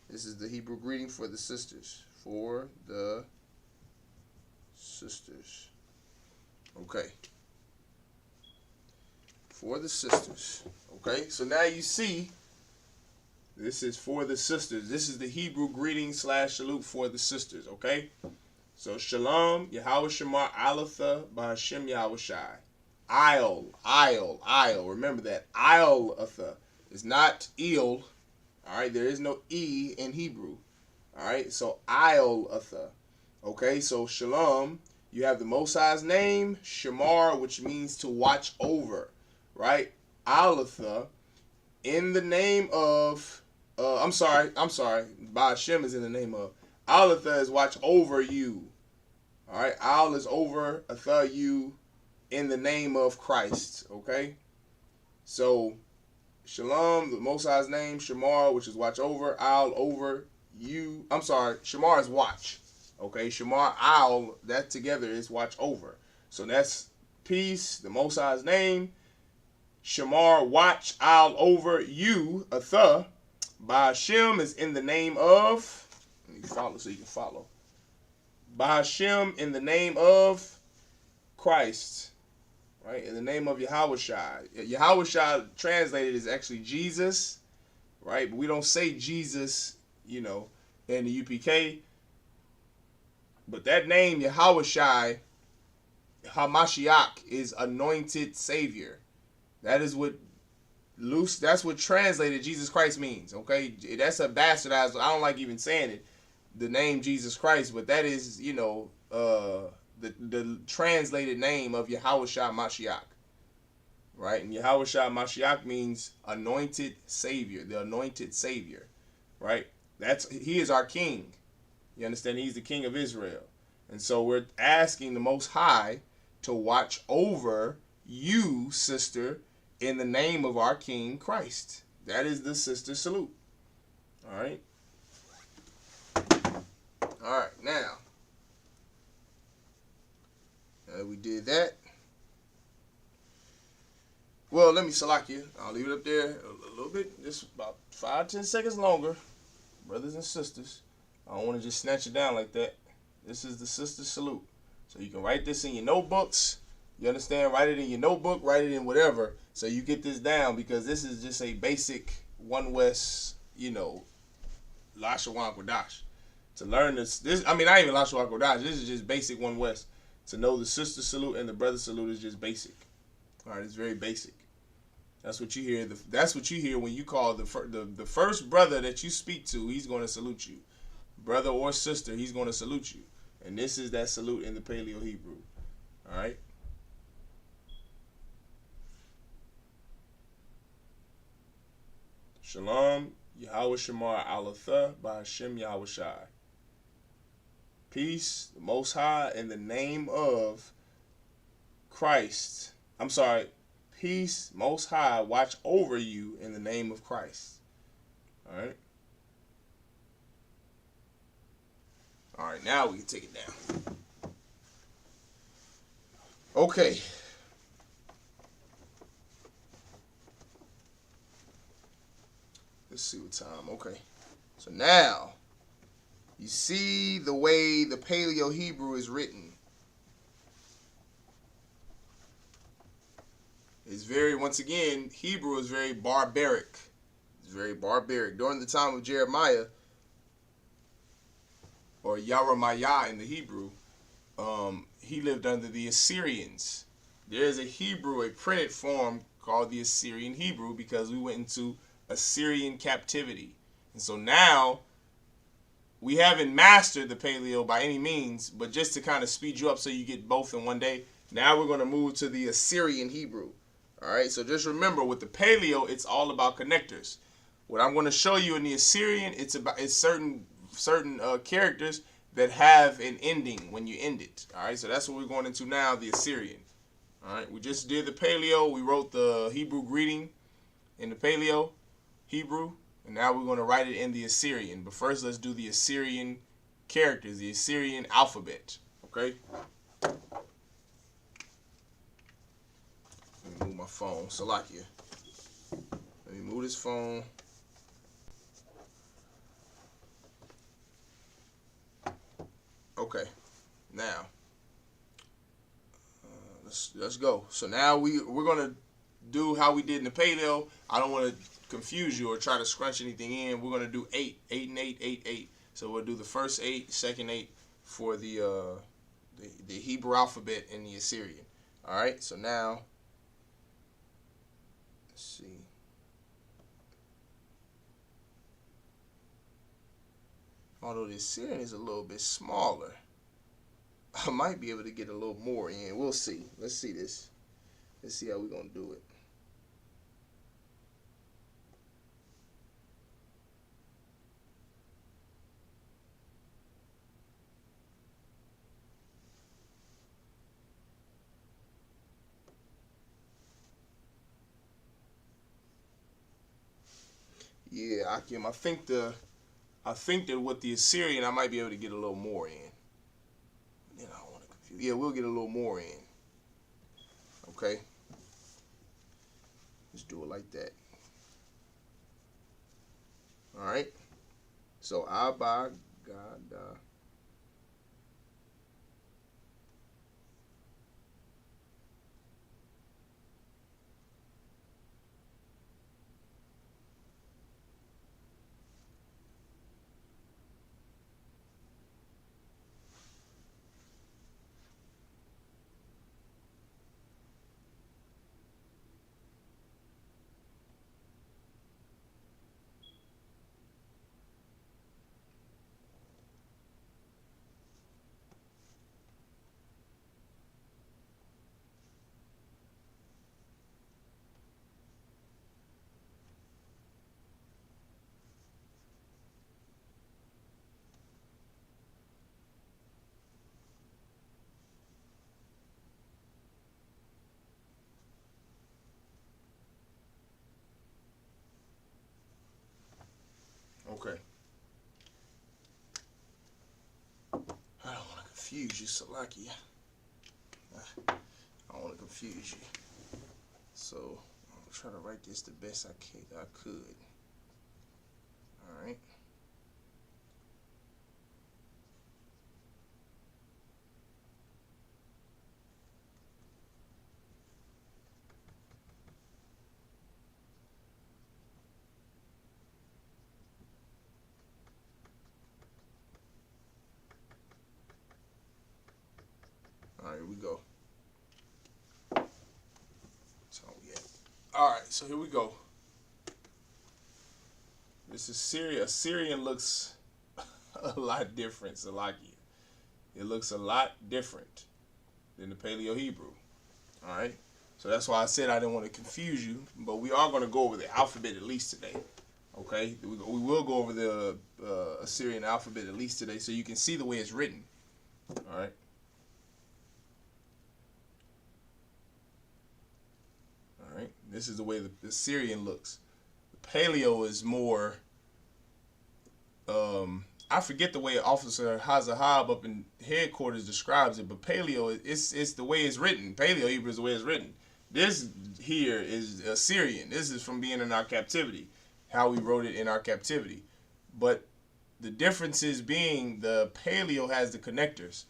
This is the Hebrew greeting for the sisters. For the sisters. Okay. For the sisters. Okay, so now you see this is for the sisters. This is the Hebrew greeting / salute for the sisters. Okay. So Shalom, Yahweh Shemar, Alatha, Bahashem Yahushai. Isle. Remember that. Isletha is not eel. Alright, there is no E in Hebrew. Alright, so Isletha. Okay, so Shalom, you have the Most High's name, Shamar, which means to watch over. Right? Alatha, in the name of, I'm sorry, Bahashem is in the name of. Alatha is watch over you. All right, Al is over, Atha you, in the name of Christ. Okay, so Shalom, the Most High's name, Shamar, which is watch over, Al over you. I'm sorry, Shamar is watch. Okay, Shamar, Al, that together is watch over. So that's peace, the Most High's name, Shamar, watch, Al over you, Atha. Bahashem is in the name of. Let me follow so you can follow. Bahashem in the name of Christ, right? In the name of Yahushai. Yahushai translated is actually Jesus, right? But we don't say Jesus, in the UPK. But that name, Yahushai, Hamashiach, is anointed Savior. That is what that's what translated Jesus Christ means, okay? That's a bastardized. I don't like even saying it. The name Jesus Christ, but that is, the translated name of Yahushua Mashiach, right? And Yahushua Mashiach means anointed Savior, the anointed Savior, right? He is our King. You understand? He's the King of Israel, and so we're asking the Most High to watch over you, sister, in the name of our King Christ. That is the sister salute. All right. All right, now we did that. Well, let me select you. I'll leave it up there a little bit, just about 5-10 seconds longer. Brothers and sisters, I don't want to just snatch it down like that. This is the sister salute. So you can write this in your notebooks. You understand? Write it in your notebook, write it in whatever, so you get this down, because this is just a basic One West, Lashawan Qadash. To learn this, I mean, not even Lashawan Qadash. This is just basic One West. To know the sister salute and the brother salute is just basic. All right, it's very basic. That's what you hear. That's what you hear when you call the first brother that you speak to. He's going to salute you, brother or sister. He's going to salute you, and this is that salute in the Paleo Hebrew. All right. Shalom, Yahweh Shemar Alatha, Bahashem Yahushai. Peace, the Most High, in the name of Christ. I'm sorry. Peace, Most High, watch over you in the name of Christ. All right. All right, now we can take it down. Okay. see what time. Okay. So now, you see the way the Paleo Hebrew is written. It's very, once again, Hebrew is very barbaric. It's very barbaric. During the time of Jeremiah, or Yeremiah in the Hebrew, he lived under the Assyrians. There is a Hebrew, a printed form called the Assyrian Hebrew, because we went into Assyrian captivity. And so now, we haven't mastered the Paleo by any means, but just to kind of speed you up so you get both in one day, now we're going to move to the Assyrian Hebrew. All right, so just remember, with the Paleo, it's all about connectors. What I'm going to show you in the Assyrian, it's certain characters that have an ending when you end it. All right, so that's what we're going into now, the Assyrian. All right, we just did the Paleo. We wrote the Hebrew greeting in the Paleo Hebrew, and now we're going to write it in the Assyrian. But first, let's do the Assyrian characters, the Assyrian alphabet. Okay. Let me move my phone. Salakia. Let me move this phone. Okay. Now, let's go. So now we're gonna do how we did in the Paleo. I don't want to confuse you or try to scrunch anything in. We're gonna do 8 and 8, 8, 8. So we'll do the first 8, second 8 for the Hebrew alphabet in the Assyrian. All right. So now, let's see. Although the Assyrian is a little bit smaller, I might be able to get a little more in. We'll see. Let's see this. Let's see how we're going to do it. Yeah, Akim, I think that with the Assyrian, I might be able to get a little more in. Then I don't want to confuse. Yeah, we'll get a little more in. Okay. Let's do it like that. All right. So Abba Gada. Okay. I don't want to confuse you, Salaki. I don't want to confuse you. So I'm trying to write this the best I could. All right. All right, here we go. So yeah. All right, so here we go. This is Syria. Assyrian looks a lot different, Salakia. It looks a lot different than the Paleo Hebrew. All right. So that's why I said I didn't want to confuse you, but we are going to go over the alphabet at least today. Okay. We will go over the Assyrian alphabet at least today, so you can see the way it's written. All right. All right. This is the way the Assyrian looks. The Paleo is more. I forget the way Officer Hazahab up in headquarters describes it, but Paleo, it's the way it's written. Paleo Hebrew is the way it's written. This here is Assyrian. This is from being in our captivity. how we wrote it in our captivity. But the differences being the Paleo has the connectors.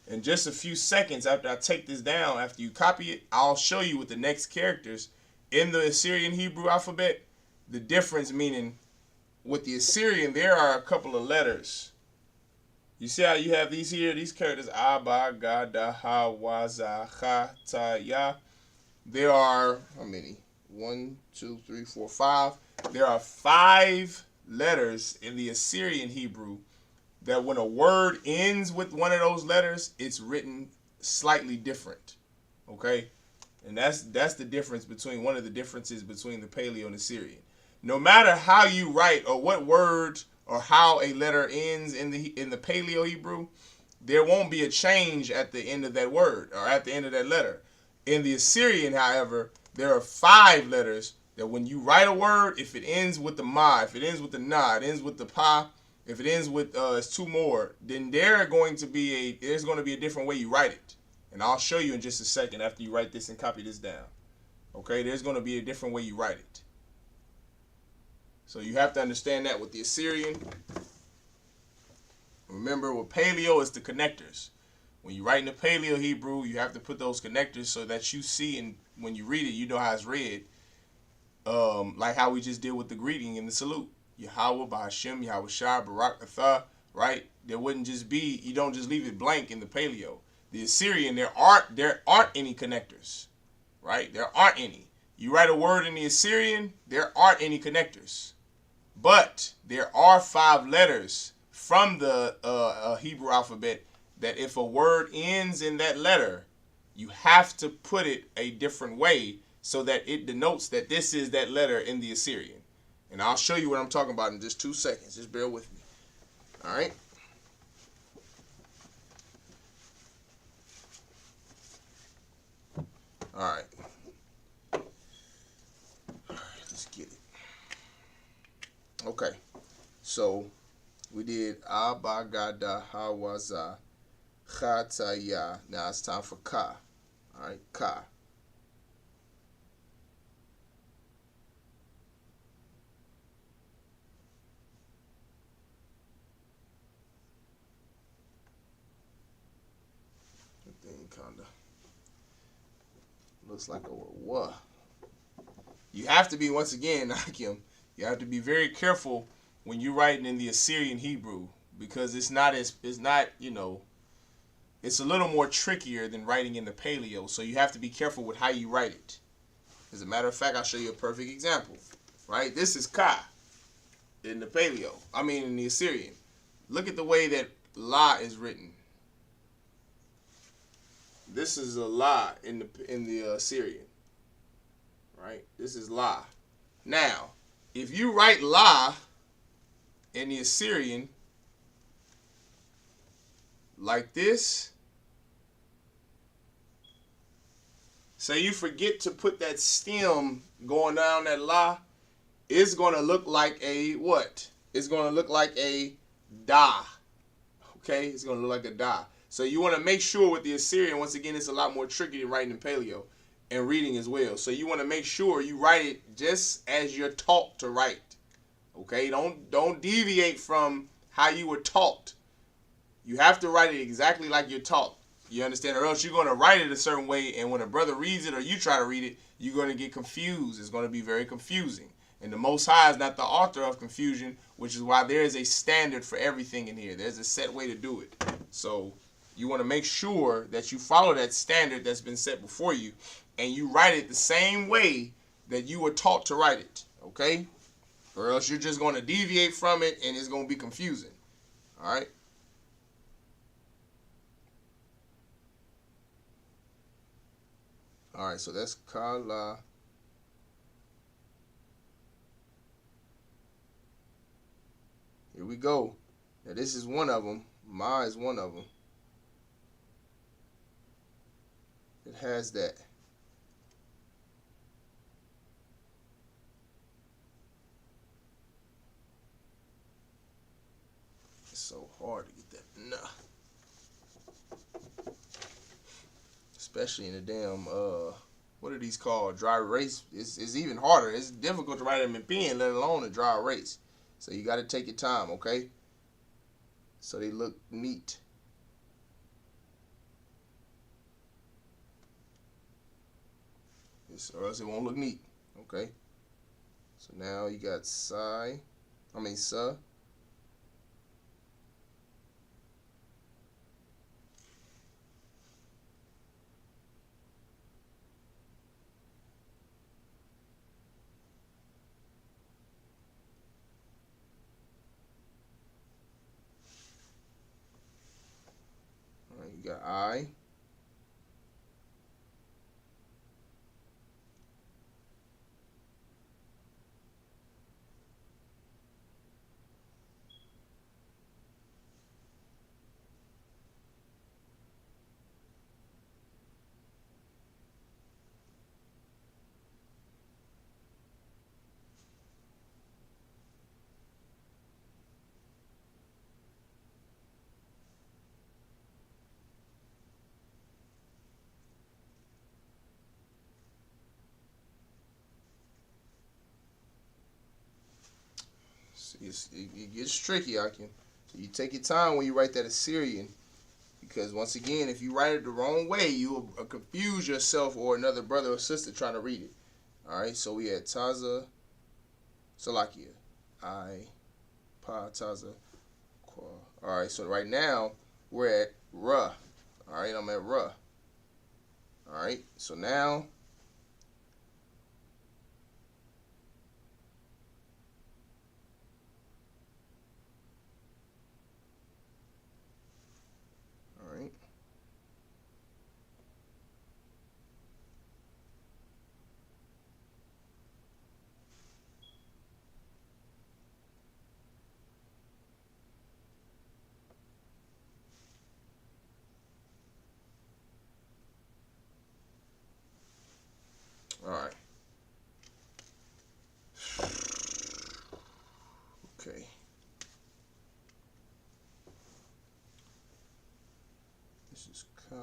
In just a few seconds after I take this down, after you copy it, I'll show you with the next characters in the Assyrian Hebrew alphabet, the difference, meaning with the Assyrian, there are a couple of letters. You see how you have these here? These characters, Abba, Gada, Ha, Waza, Ha, Ta, Ya. There are, how many? 1, 2, 3, 4, 5. There are 5 letters in the Assyrian Hebrew that when a word ends with one of those letters, it's written slightly different. Okay? And that's the difference between, one of the differences between the Paleo and the Assyrian. No matter how you write or what word or how a letter ends in the Paleo Hebrew, there won't be a change at the end of that word or at the end of that letter. In the Assyrian, however, there are 5 letters that when you write a word, if it ends with the ma, if it ends with the na, it ends with the pa, if it ends with it's 2 more, then there's going to be a different way you write it. And I'll show you in just a second after you write this and copy this down. Okay, there's going to be a different way you write it. So you have to understand that with the Assyrian. Remember, with Paleo, it's the connectors. When you write in the Paleo Hebrew, you have to put those connectors so that you see, and when you read it, you know how it's read. Like how we just did with the greeting and the salute. Yahweh, Bahashem, Yahweh Shai, Barak, Atha, right? There wouldn't just be, you don't just leave it blank in the Paleo. The Assyrian, there aren't any connectors, right? There aren't any. You write a word in the Assyrian, there aren't any connectors. But there are 5 letters from the Hebrew alphabet that if a word ends in that letter, you have to put it a different way so that it denotes that this is that letter in the Assyrian. And I'll show you what I'm talking about in just 2 seconds. Just bear with me. All right? All right. All right, let's get it. Okay. So we did Abba, Gada, Hawaza, Chataya. Now it's time for Ka. All right, Ka. Kinda looks like a what? You have to be, once again, Nakim, you have to be very careful when you're writing in the Assyrian Hebrew, because it's a little more trickier than writing in the Paleo. So you have to be careful with how you write it. As a matter of fact, I'll show you a perfect example. Right? This is Ka in the Paleo. I mean in the Assyrian. Look at the way that La is written. This is a La in the Assyrian, right? This is La. Now, if you write La in the Assyrian like this, say you forget to put that stem going down that La, it's going to look like a what? It's going to look like a Da. Okay? It's going to look like a Da. So you want to make sure with the Assyrian, once again, it's a lot more tricky than writing in Paleo and reading as well. So you want to make sure you write it just as you're taught to write. Okay? Don't deviate from how you were taught. You have to write it exactly like you're taught. You understand? Or else you're going to write it a certain way, and when a brother reads it or you try to read it, you're going to get confused. It's going to be very confusing. And the Most High is not the author of confusion, which is why there is a standard for everything in here. There's a set way to do it. So you want to make sure that you follow that standard that's been set before you, and you write it the same way that you were taught to write it, okay? Or else you're just going to deviate from it, and it's going to be confusing, all right? All right, so that's Kala. Here we go. Now this is one of them. Ma is one of them. It has that. It's so hard to get that. Nah. Especially in the damn what are these called? Dry erase. It's even harder. It's difficult to write them in pen, let alone a dry erase. So you got to take your time, okay? So they look neat. Or else it won't look neat, okay? So now you got sa. All right, you got I. It gets tricky, I can. So you take your time when you write that Assyrian, because once again, if you write it the wrong way, you will confuse yourself or another brother or sister trying to read it. All right, so we had Taza, Salakia, I, Pa, Taza, Kwa. All right, so right now we're at Ra. All right, I'm at Ra. All right, so now all right. Okay. This is Ka.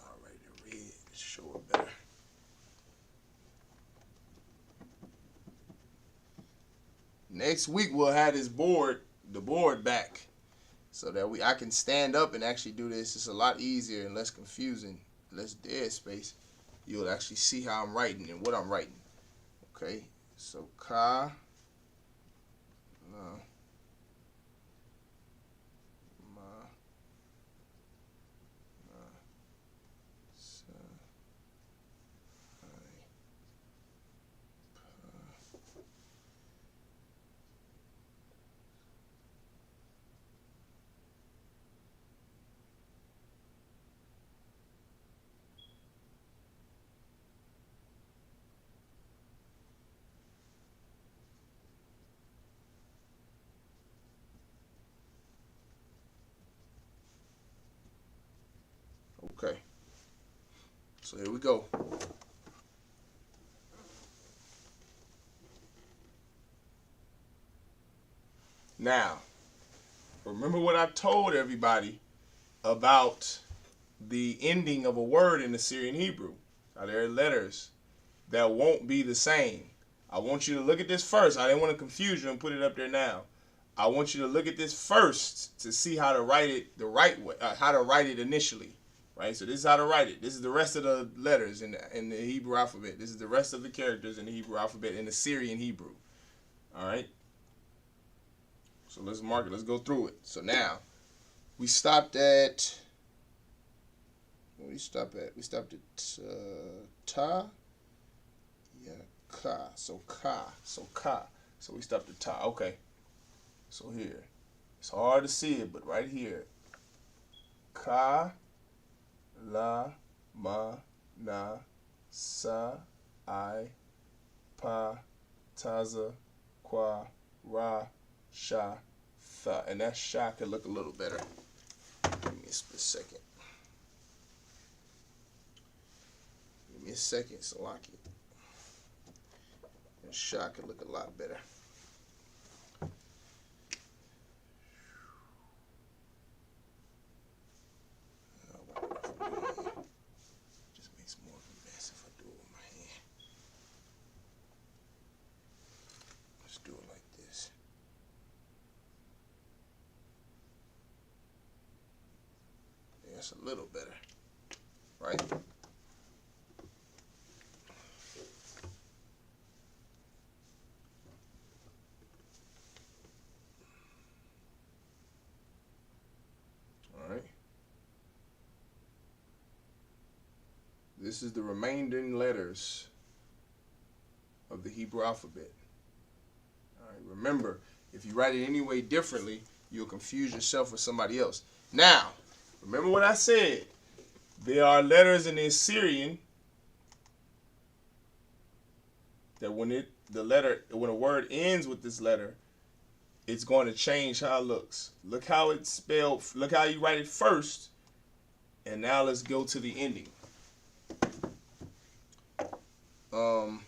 Already read. Show it better. Next week we'll have the board back, so that I can stand up and actually do this. It's a lot easier and less confusing, less dead space. You'll actually see how I'm writing and what I'm writing. Okay, so Ka, La, Ma, Na, Sa, I, Pa. Okay, so here we go. Now, remember what I told everybody about the ending of a word in the Syrian Hebrew. Now, there are letters that won't be the same. I want you to look at this first. I didn't want to confuse you and put it up there now. I want you to look at this first to see how to write it the right way, how to write it initially, right? So this is how to write it. This is the rest of the letters in the Hebrew alphabet. This is the rest of the characters in the Hebrew alphabet in the Syrian Hebrew. All right? So let's mark it. Let's go through it. So now, we stopped at... What did we stop at? We stopped at Ta. Yeah, Ka. So Ka. So Ka. So we stopped at Ta. Okay. So here. It's hard to see it, but right here. Ka, La, Ma, Na, Sa, I, Pa, Taza, Kwa, Ra, Sha, Tha. And that Sha could look a little better. Give me a split second. Give me a second, Salaki. That Sha could look a lot better. That's a little better, right? All right. This is the remaining letters of the Hebrew alphabet. All right. Remember, if you write it any way differently, you'll confuse yourself with somebody else. Now, remember what I said. There are letters in the Assyrian that when a word ends with this letter, it's going to change how it looks. Look how it's spelled. Look how you write it first. And now let's go to the ending. How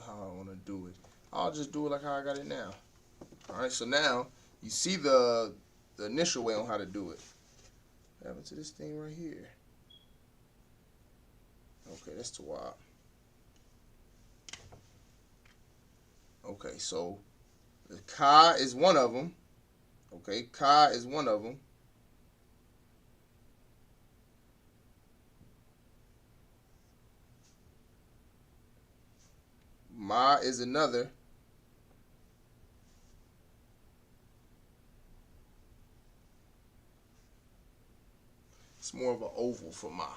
I want to do it. I'll just do it like how I got it now. All right, so now you see the initial way on how to do it. What happened to this thing right here? Okay, that's too wild. Okay, so the Ka is one of them. Okay, Ka is one of them. Ma is another. It's more of an oval for Ma.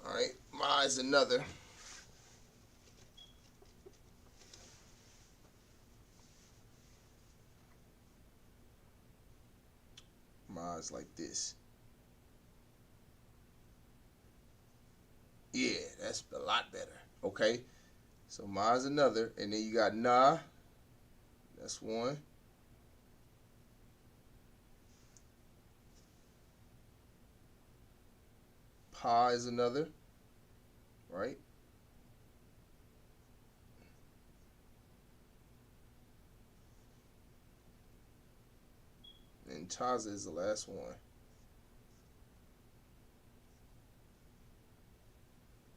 All right, Ma is another. Ma is like this. Yeah, that's a lot better. Okay, so Ma is another, and then you got Na. That's one. Pa is another, right? And Taza is the last one.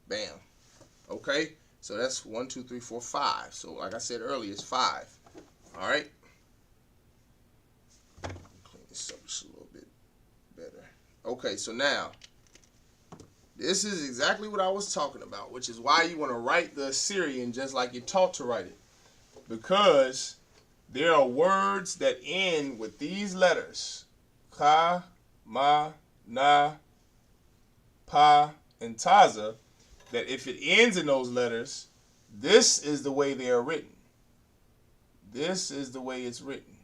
Bam. Okay, so that's 1, 2, 3, 4, 5. So like I said earlier, it's 5. All right. Clean this up just a little bit better. Okay, so now this is exactly what I was talking about, which is why you want to write the Assyrian just like you're taught to write it, because there are words that end with these letters: Ka, Ma, Na, Pa, and Taza, that if it ends in those letters, this is the way they are written. This is the way it's written.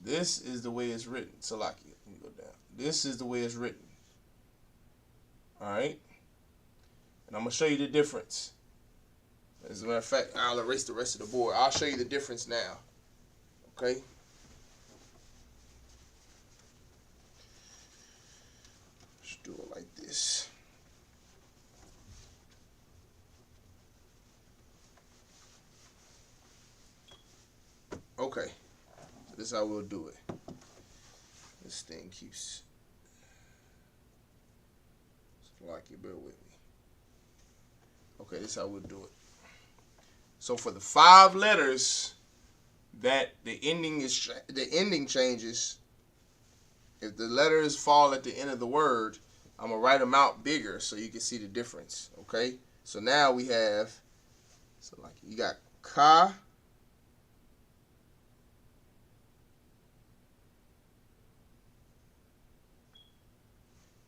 This is the way it's written. Salaki, let me go down. This is the way it's written. All right? And I'm going to show you the difference. As a matter of fact, I'll erase the rest of the board. I'll show you the difference now. Okay? Let's do it like this. Okay, so this is how we'll do it. This thing keeps, like, you bear with me. Okay, this is how we'll do it. So for the 5 letters that the ending changes, if the letters fall at the end of the word, I'm gonna write them out bigger so you can see the difference. Okay, so now we have, so like you got Ka.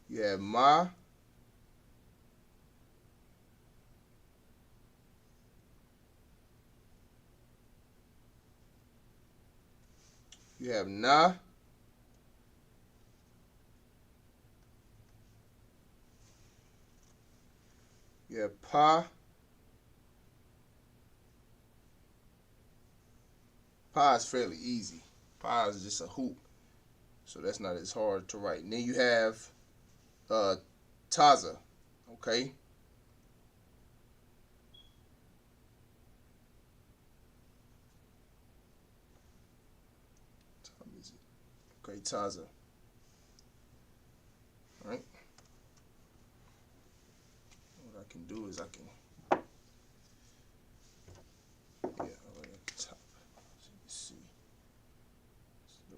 You have Ma. You have Na. You have Pa. Pa is fairly easy. Pa is just a hoop, so that's not as hard to write. And then you have Taza, okay? Okay, Taza. All right. What I can do is I can, right at the top, so you can see.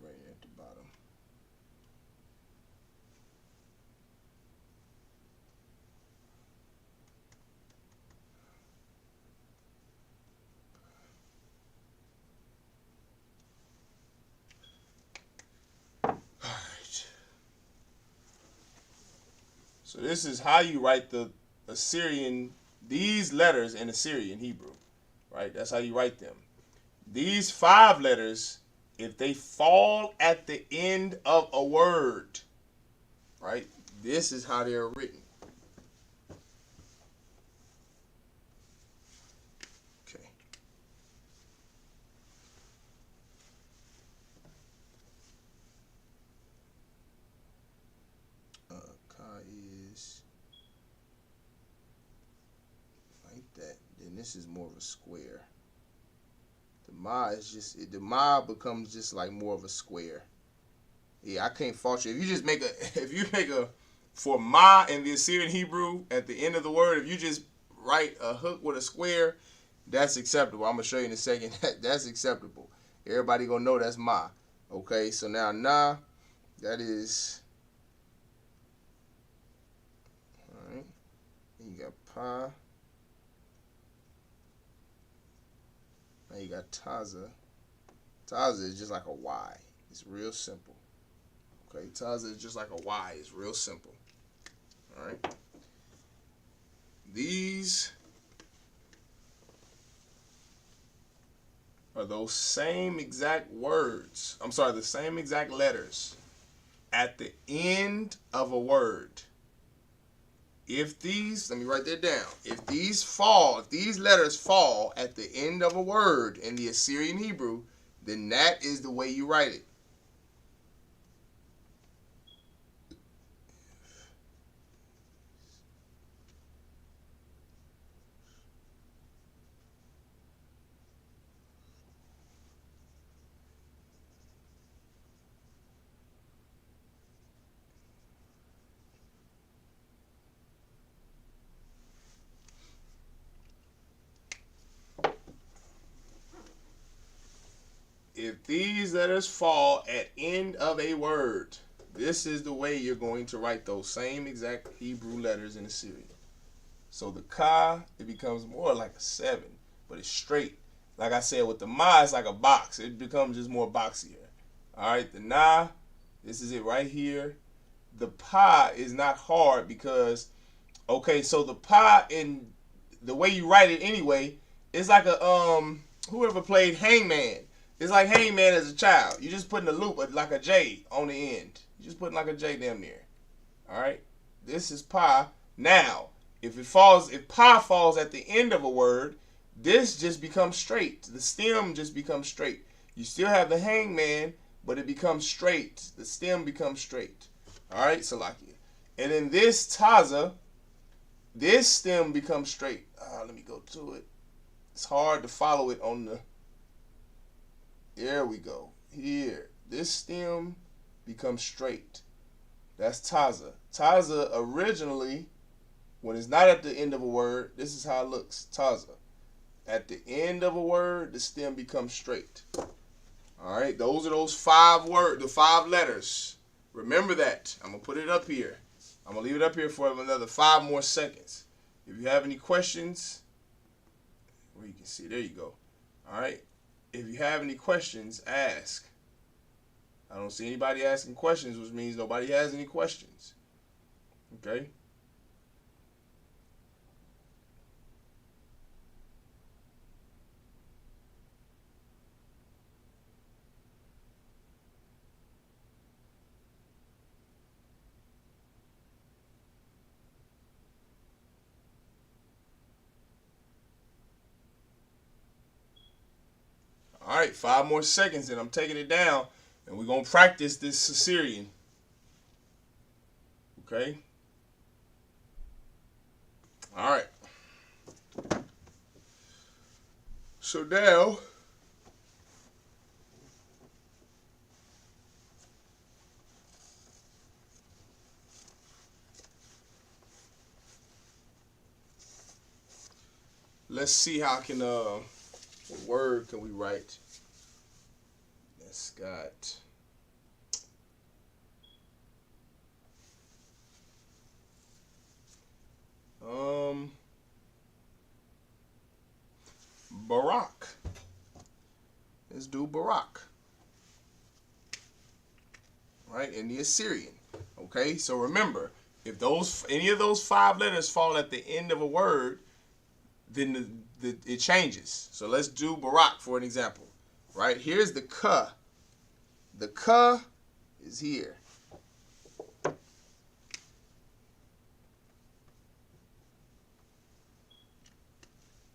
Right at the bottom. So this is how you write the Assyrian, these letters in Assyrian Hebrew, right? That's how you write them. These 5 letters, if they fall at the end of a word, right? This is how they're written. Okay. Ka is like that. Then this is more of a square. The ma is just, the ma becomes just like more of a square. Yeah, I can't fault you. If you just make a, for ma in the Assyrian Hebrew, at the end of the word, if you just write a hook with a square, that's acceptable. I'm going to show you in a second. That's acceptable. Everybody going to know that's ma. Okay, so now na, that is, all right, you got pa. Now you got taza. Taza is just like a Y. It's real simple. Okay, taza is just like a Y. It's real simple. All right. These are those same exact words. I'm sorry, the same exact letters at the end of a word. If these, let me write that down. If these letters fall at the end of a word in the Assyrian Hebrew, then that is the way you write it. If these letters fall at end of a word, this is the way you're going to write those same exact Hebrew letters in Assyrian. So the ka, it becomes more like a 7, but it's straight. Like I said, with the ma, it's like a box. It becomes just more boxier. All right, the na, this is it right here. The pa is not hard because, okay, so the pa, in the way you write it anyway, it's like a, whoever played Hangman. It's like Hangman as a child. You just putting a loop, like a J on the end. You just putting like a J damn near. All right. This is pa. Now, if pa falls at the end of a word, this just becomes straight. The stem just becomes straight. You still have the hangman, but it becomes straight. The stem becomes straight. All right, Salakia. And then this taza, this stem becomes straight. Let me go to it. It's hard to follow it on the. There we go. Here. This stem becomes straight. That's taza. Taza originally, when it's not at the end of a word, this is how it looks. Taza. At the end of a word, the stem becomes straight. All right. Those are those 5 words, the 5 letters. Remember that. I'm going to put it up here. I'm going to leave it up here for another 5 more seconds. If you have any questions, where you can see, there you go. All right. If you have any questions, ask. I don't see anybody asking questions, which means nobody has any questions. Okay? All right, 5 more seconds and I'm taking it down. And we're going to practice this Assyrian. Okay? All right. So now, let's see how can what word can we write? That's got Barak. Let's do Barak. Right, in the Assyrian. Okay, so remember, If any of those 5 letters fall at the end of a word, then it changes. So let's do Barak for an example. Right? Here's the ka. The ka is here.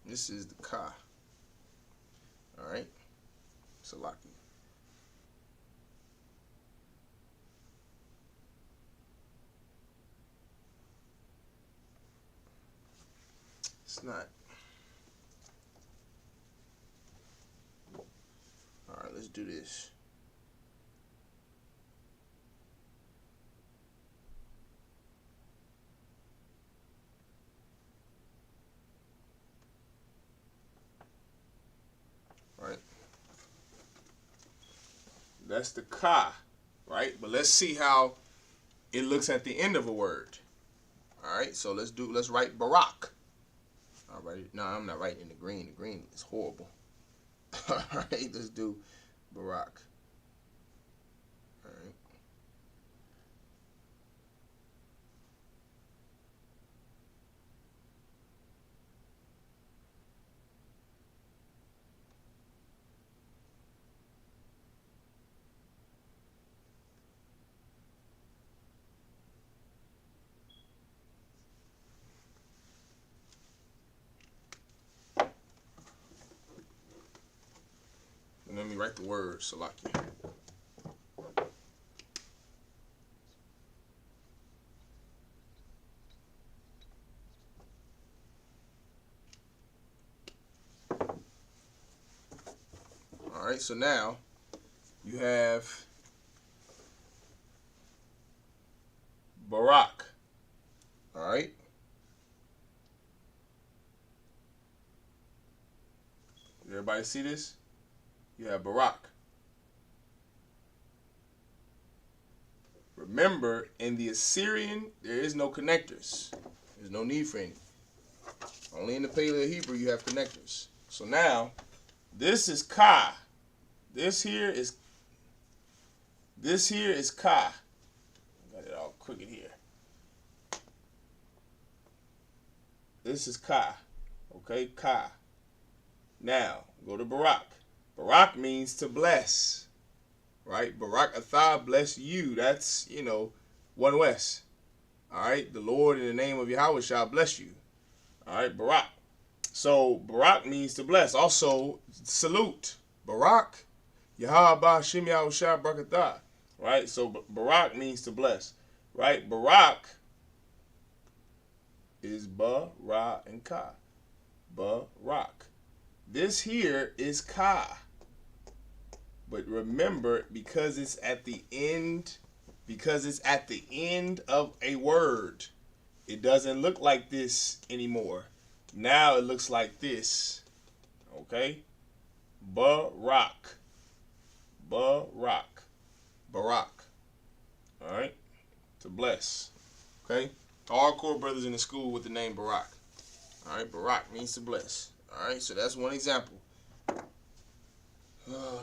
This is the ka. All right? Salaki. It's not. All right, let's do this. All right. That's the ka, right? But let's see how it looks at the end of a word. All right, so let's write Barak. All right, no, I'm not writing in the green. The green is horrible. All right, let's do Barak. All right. And let me write the word, Salaki. All right, so now you have Barak. All right. Everybody see this? You have Barak. Remember, in the Assyrian, there is no connectors. There's no need for any. Only in the Paleo Hebrew you have connectors. So now, this is Ka. This here is Ka. Got it all crooked here. This is Ka. Okay, Ka. Now, go to Barak. Barak means to bless. Right? Barak Atha, bless you. That's, one west. All right? The Lord in the name of Yahweh shall bless you. All right? Barak. So, Barak means to bless. Also, salute. Barak. Yahweh Shem Yahweh Shah Barakatah. Right? So, Barak means to bless. Right? Barak is Ba, Ra, and Ka. Barak. This here is Ka. But remember, because it's at the end of a word, it doesn't look like this anymore. Now it looks like this. Okay? Barak. Barak. Barak. All right? To bless. Okay? All core brothers in the school with the name Barak. All right? Barak means to bless. All right? So that's one example.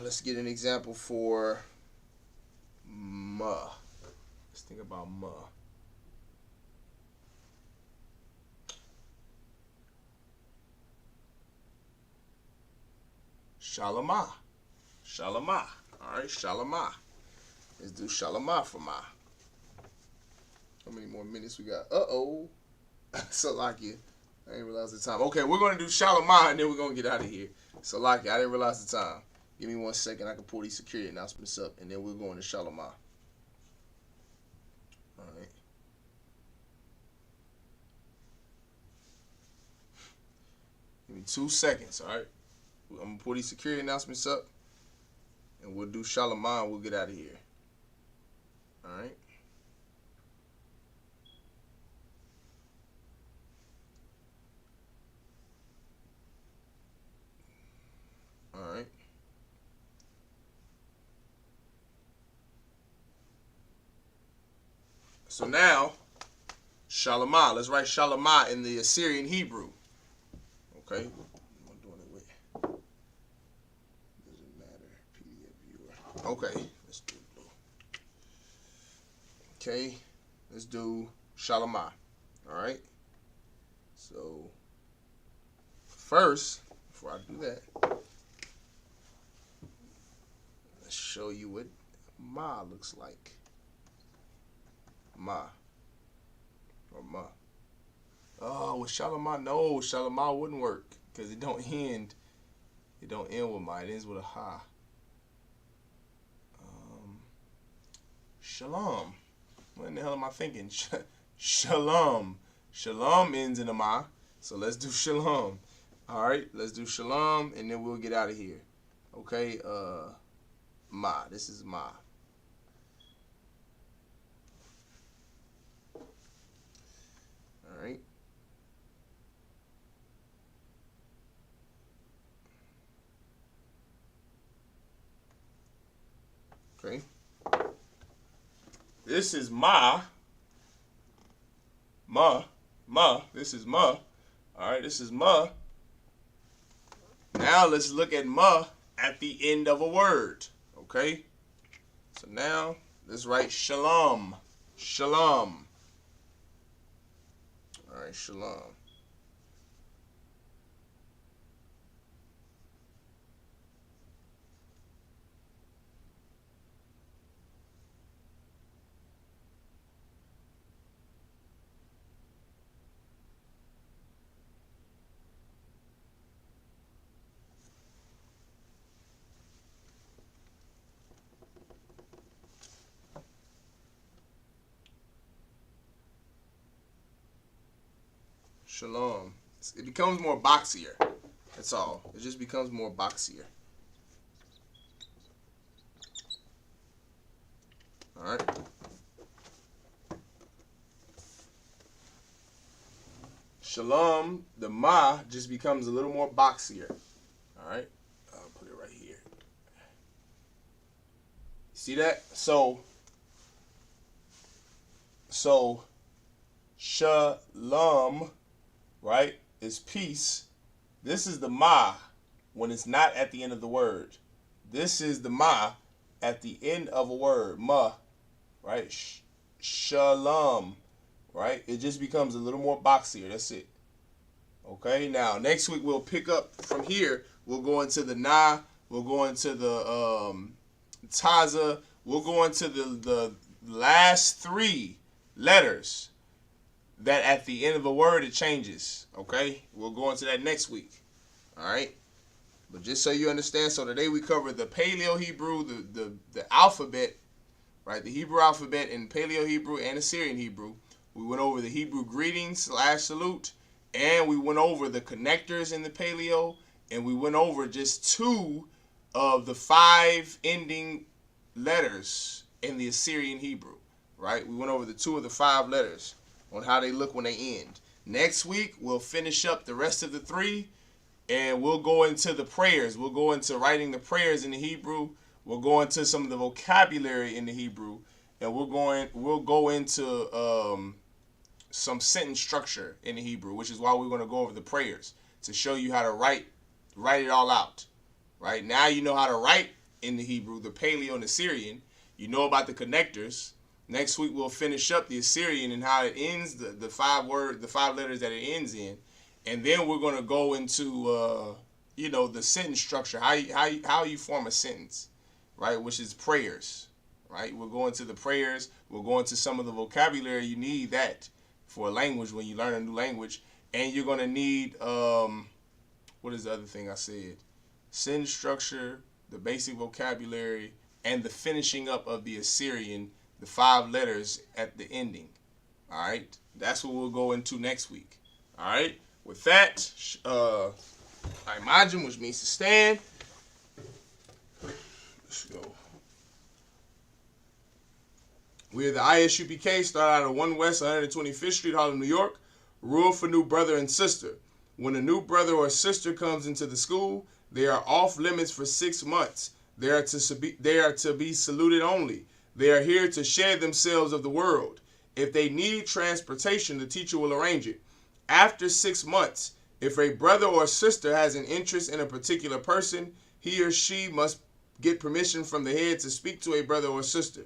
Let's get an example for Ma. Let's think about Ma. Shalama. Shalama. All right, Shalama. Let's do Shalama for Ma. How many more minutes we got? Uh-oh. Salakia. I didn't realize the time. Okay, we're going to do Shalama, and then we're going to get out of here. Salakia, I didn't realize the time. Give me 1 second. I can pull these security announcements up, and then we're going to Shalama. All right. Give me 2 seconds, all right? I'm going to pull these security announcements up, and we'll do Shalama, and we'll get out of here. All right? All right. So now, Shalama. Let's write Shalama in the Assyrian Hebrew. Okay. What am I doing it with? Doesn't matter. PDF viewer. Okay. Let's do blue. Okay. Let's do Shalamah. All right. So first, before I do that, let's show you what Ma looks like. Ma or Ma. Oh, with Shalamah, no, Shalamah wouldn't work because it don't end. It don't end with Ma. It ends with a Ha. Shalom. What in the hell am I thinking? Shalom. Shalom ends in a Ma. So let's do Shalom. All right, let's do Shalom, and then we'll get out of here. Okay, Ma. This is Ma. All right. Okay. This is Ma. Ma. This is Ma. All right, this is Ma. Now let's look at Ma at the end of a word. Okay. So now let's write Shalom. Shalom. All right, Shalom. Shalom. It becomes more boxier. That's all. It just becomes more boxier. All right. Shalom, the Ma just becomes a little more boxier. All right. I'll put it right here. See that? So Shalom, right, is peace. This is the Ma when it's not at the end of the word. This is the Ma at the end of a word. Ma, right? Shalom, right? It just becomes a little more boxier. That's it. Okay, now next week we'll pick up from here. We'll go into the Na. We'll go into the Taza. We'll go into the last three letters that at the end of a word it changes. Okay, we'll go into that next week. All right, but just so you understand, so today we covered the Paleo Hebrew, the alphabet, right? The Hebrew alphabet in Paleo Hebrew and Assyrian Hebrew. We went over the Hebrew greetings / salute, and we went over the connectors in the Paleo, and we went over just 2 of the 5 ending letters in the Assyrian Hebrew, right? We went over the 2 of the 5 letters on how they look when they end. Next week, we'll finish up the rest of the 3, and we'll go into the prayers. We'll go into writing the prayers in the Hebrew. We'll go into some of the vocabulary in the Hebrew, and we'll go into some sentence structure in the Hebrew, which is why we're going to go over the prayers to show you how to write it all out. Right now, you know how to write in the Hebrew, the Paleo and the Syrian. You know about the connectors. Next week we'll finish up the Assyrian and how it ends, the 5 letters that it ends in, and then we're going to go into the sentence structure, how you form a sentence, right? Which is prayers, right? We'll go into the prayers. We'll go into some of the vocabulary. You need that for a language when you learn a new language, and you're going to need what is the other thing I said? Sentence structure, the basic vocabulary, and the finishing up of the Assyrian. The 5 letters at the ending. All right, that's what we'll go into next week. All right, with that, Imagine, which means to stand. Let's go. We are the ISUPK, start out of 1 West 125th Street, Harlem, New York. Rule for new brother and sister. When a new brother or sister comes into the school, they are off limits for 6 months. They are to be saluted only. They are here to shed themselves of the world. If they need transportation, the teacher will arrange it. After 6 months, if a brother or sister has an interest in a particular person, he or she must get permission from the head to speak to a brother or sister.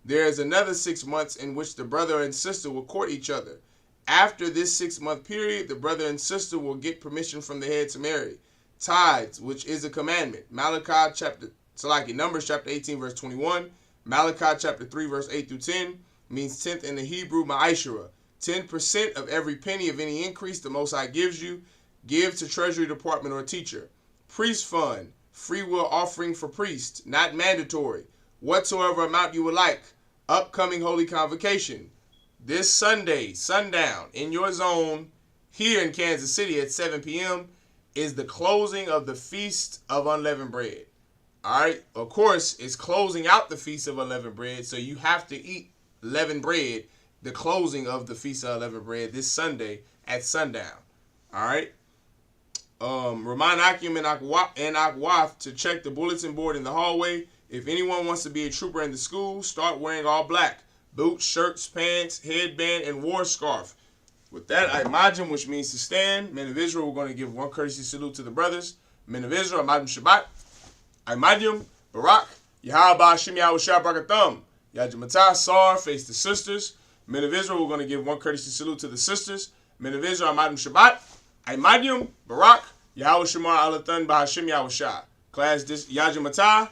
There is another 6 months in which the brother and sister will court each other. After this 6-month period, the brother and sister will get permission from the head to marry. Tithes, which is a commandment. Numbers chapter 18, verse 21. Malachi chapter 3, verse 8 through 10 means tenth in the Hebrew, ma'ashera. 10% of every penny of any increase the Most High gives you, give to Treasury Department or teacher. Priest fund, free will offering for priest, not mandatory. Whatsoever amount you would like. Upcoming Holy Convocation. This Sunday, sundown, in your zone, here in Kansas City at 7 p.m., is the closing of the Feast of Unleavened Bread. All right? Of course, it's closing out the Feast of Unleavened Bread, so you have to eat leavened bread, the closing of the Feast of Unleavened Bread this Sunday at sundown. All right? Remind Akim and Akwath to check the bulletin board in the hallway. If anyone wants to be a trooper in the school, start wearing all black. Boots, shirts, pants, headband, and war scarf. With that, Imajim, which means to stand. Men of Israel, we're going to give one courtesy salute to the brothers. Men of Israel, Imajim Shabbat. Imajim, Barak, Yahweh Shem Yahushua Barakatham. Yajimatah, Sar, face the sisters. Men of Israel, we're going to give one courtesy salute to the sisters. Men of Israel, Imajim Shabbat. Imajim, Barak, Yahweh Shemar Alathan Bahashem Yahushua. Class, Yajimatah.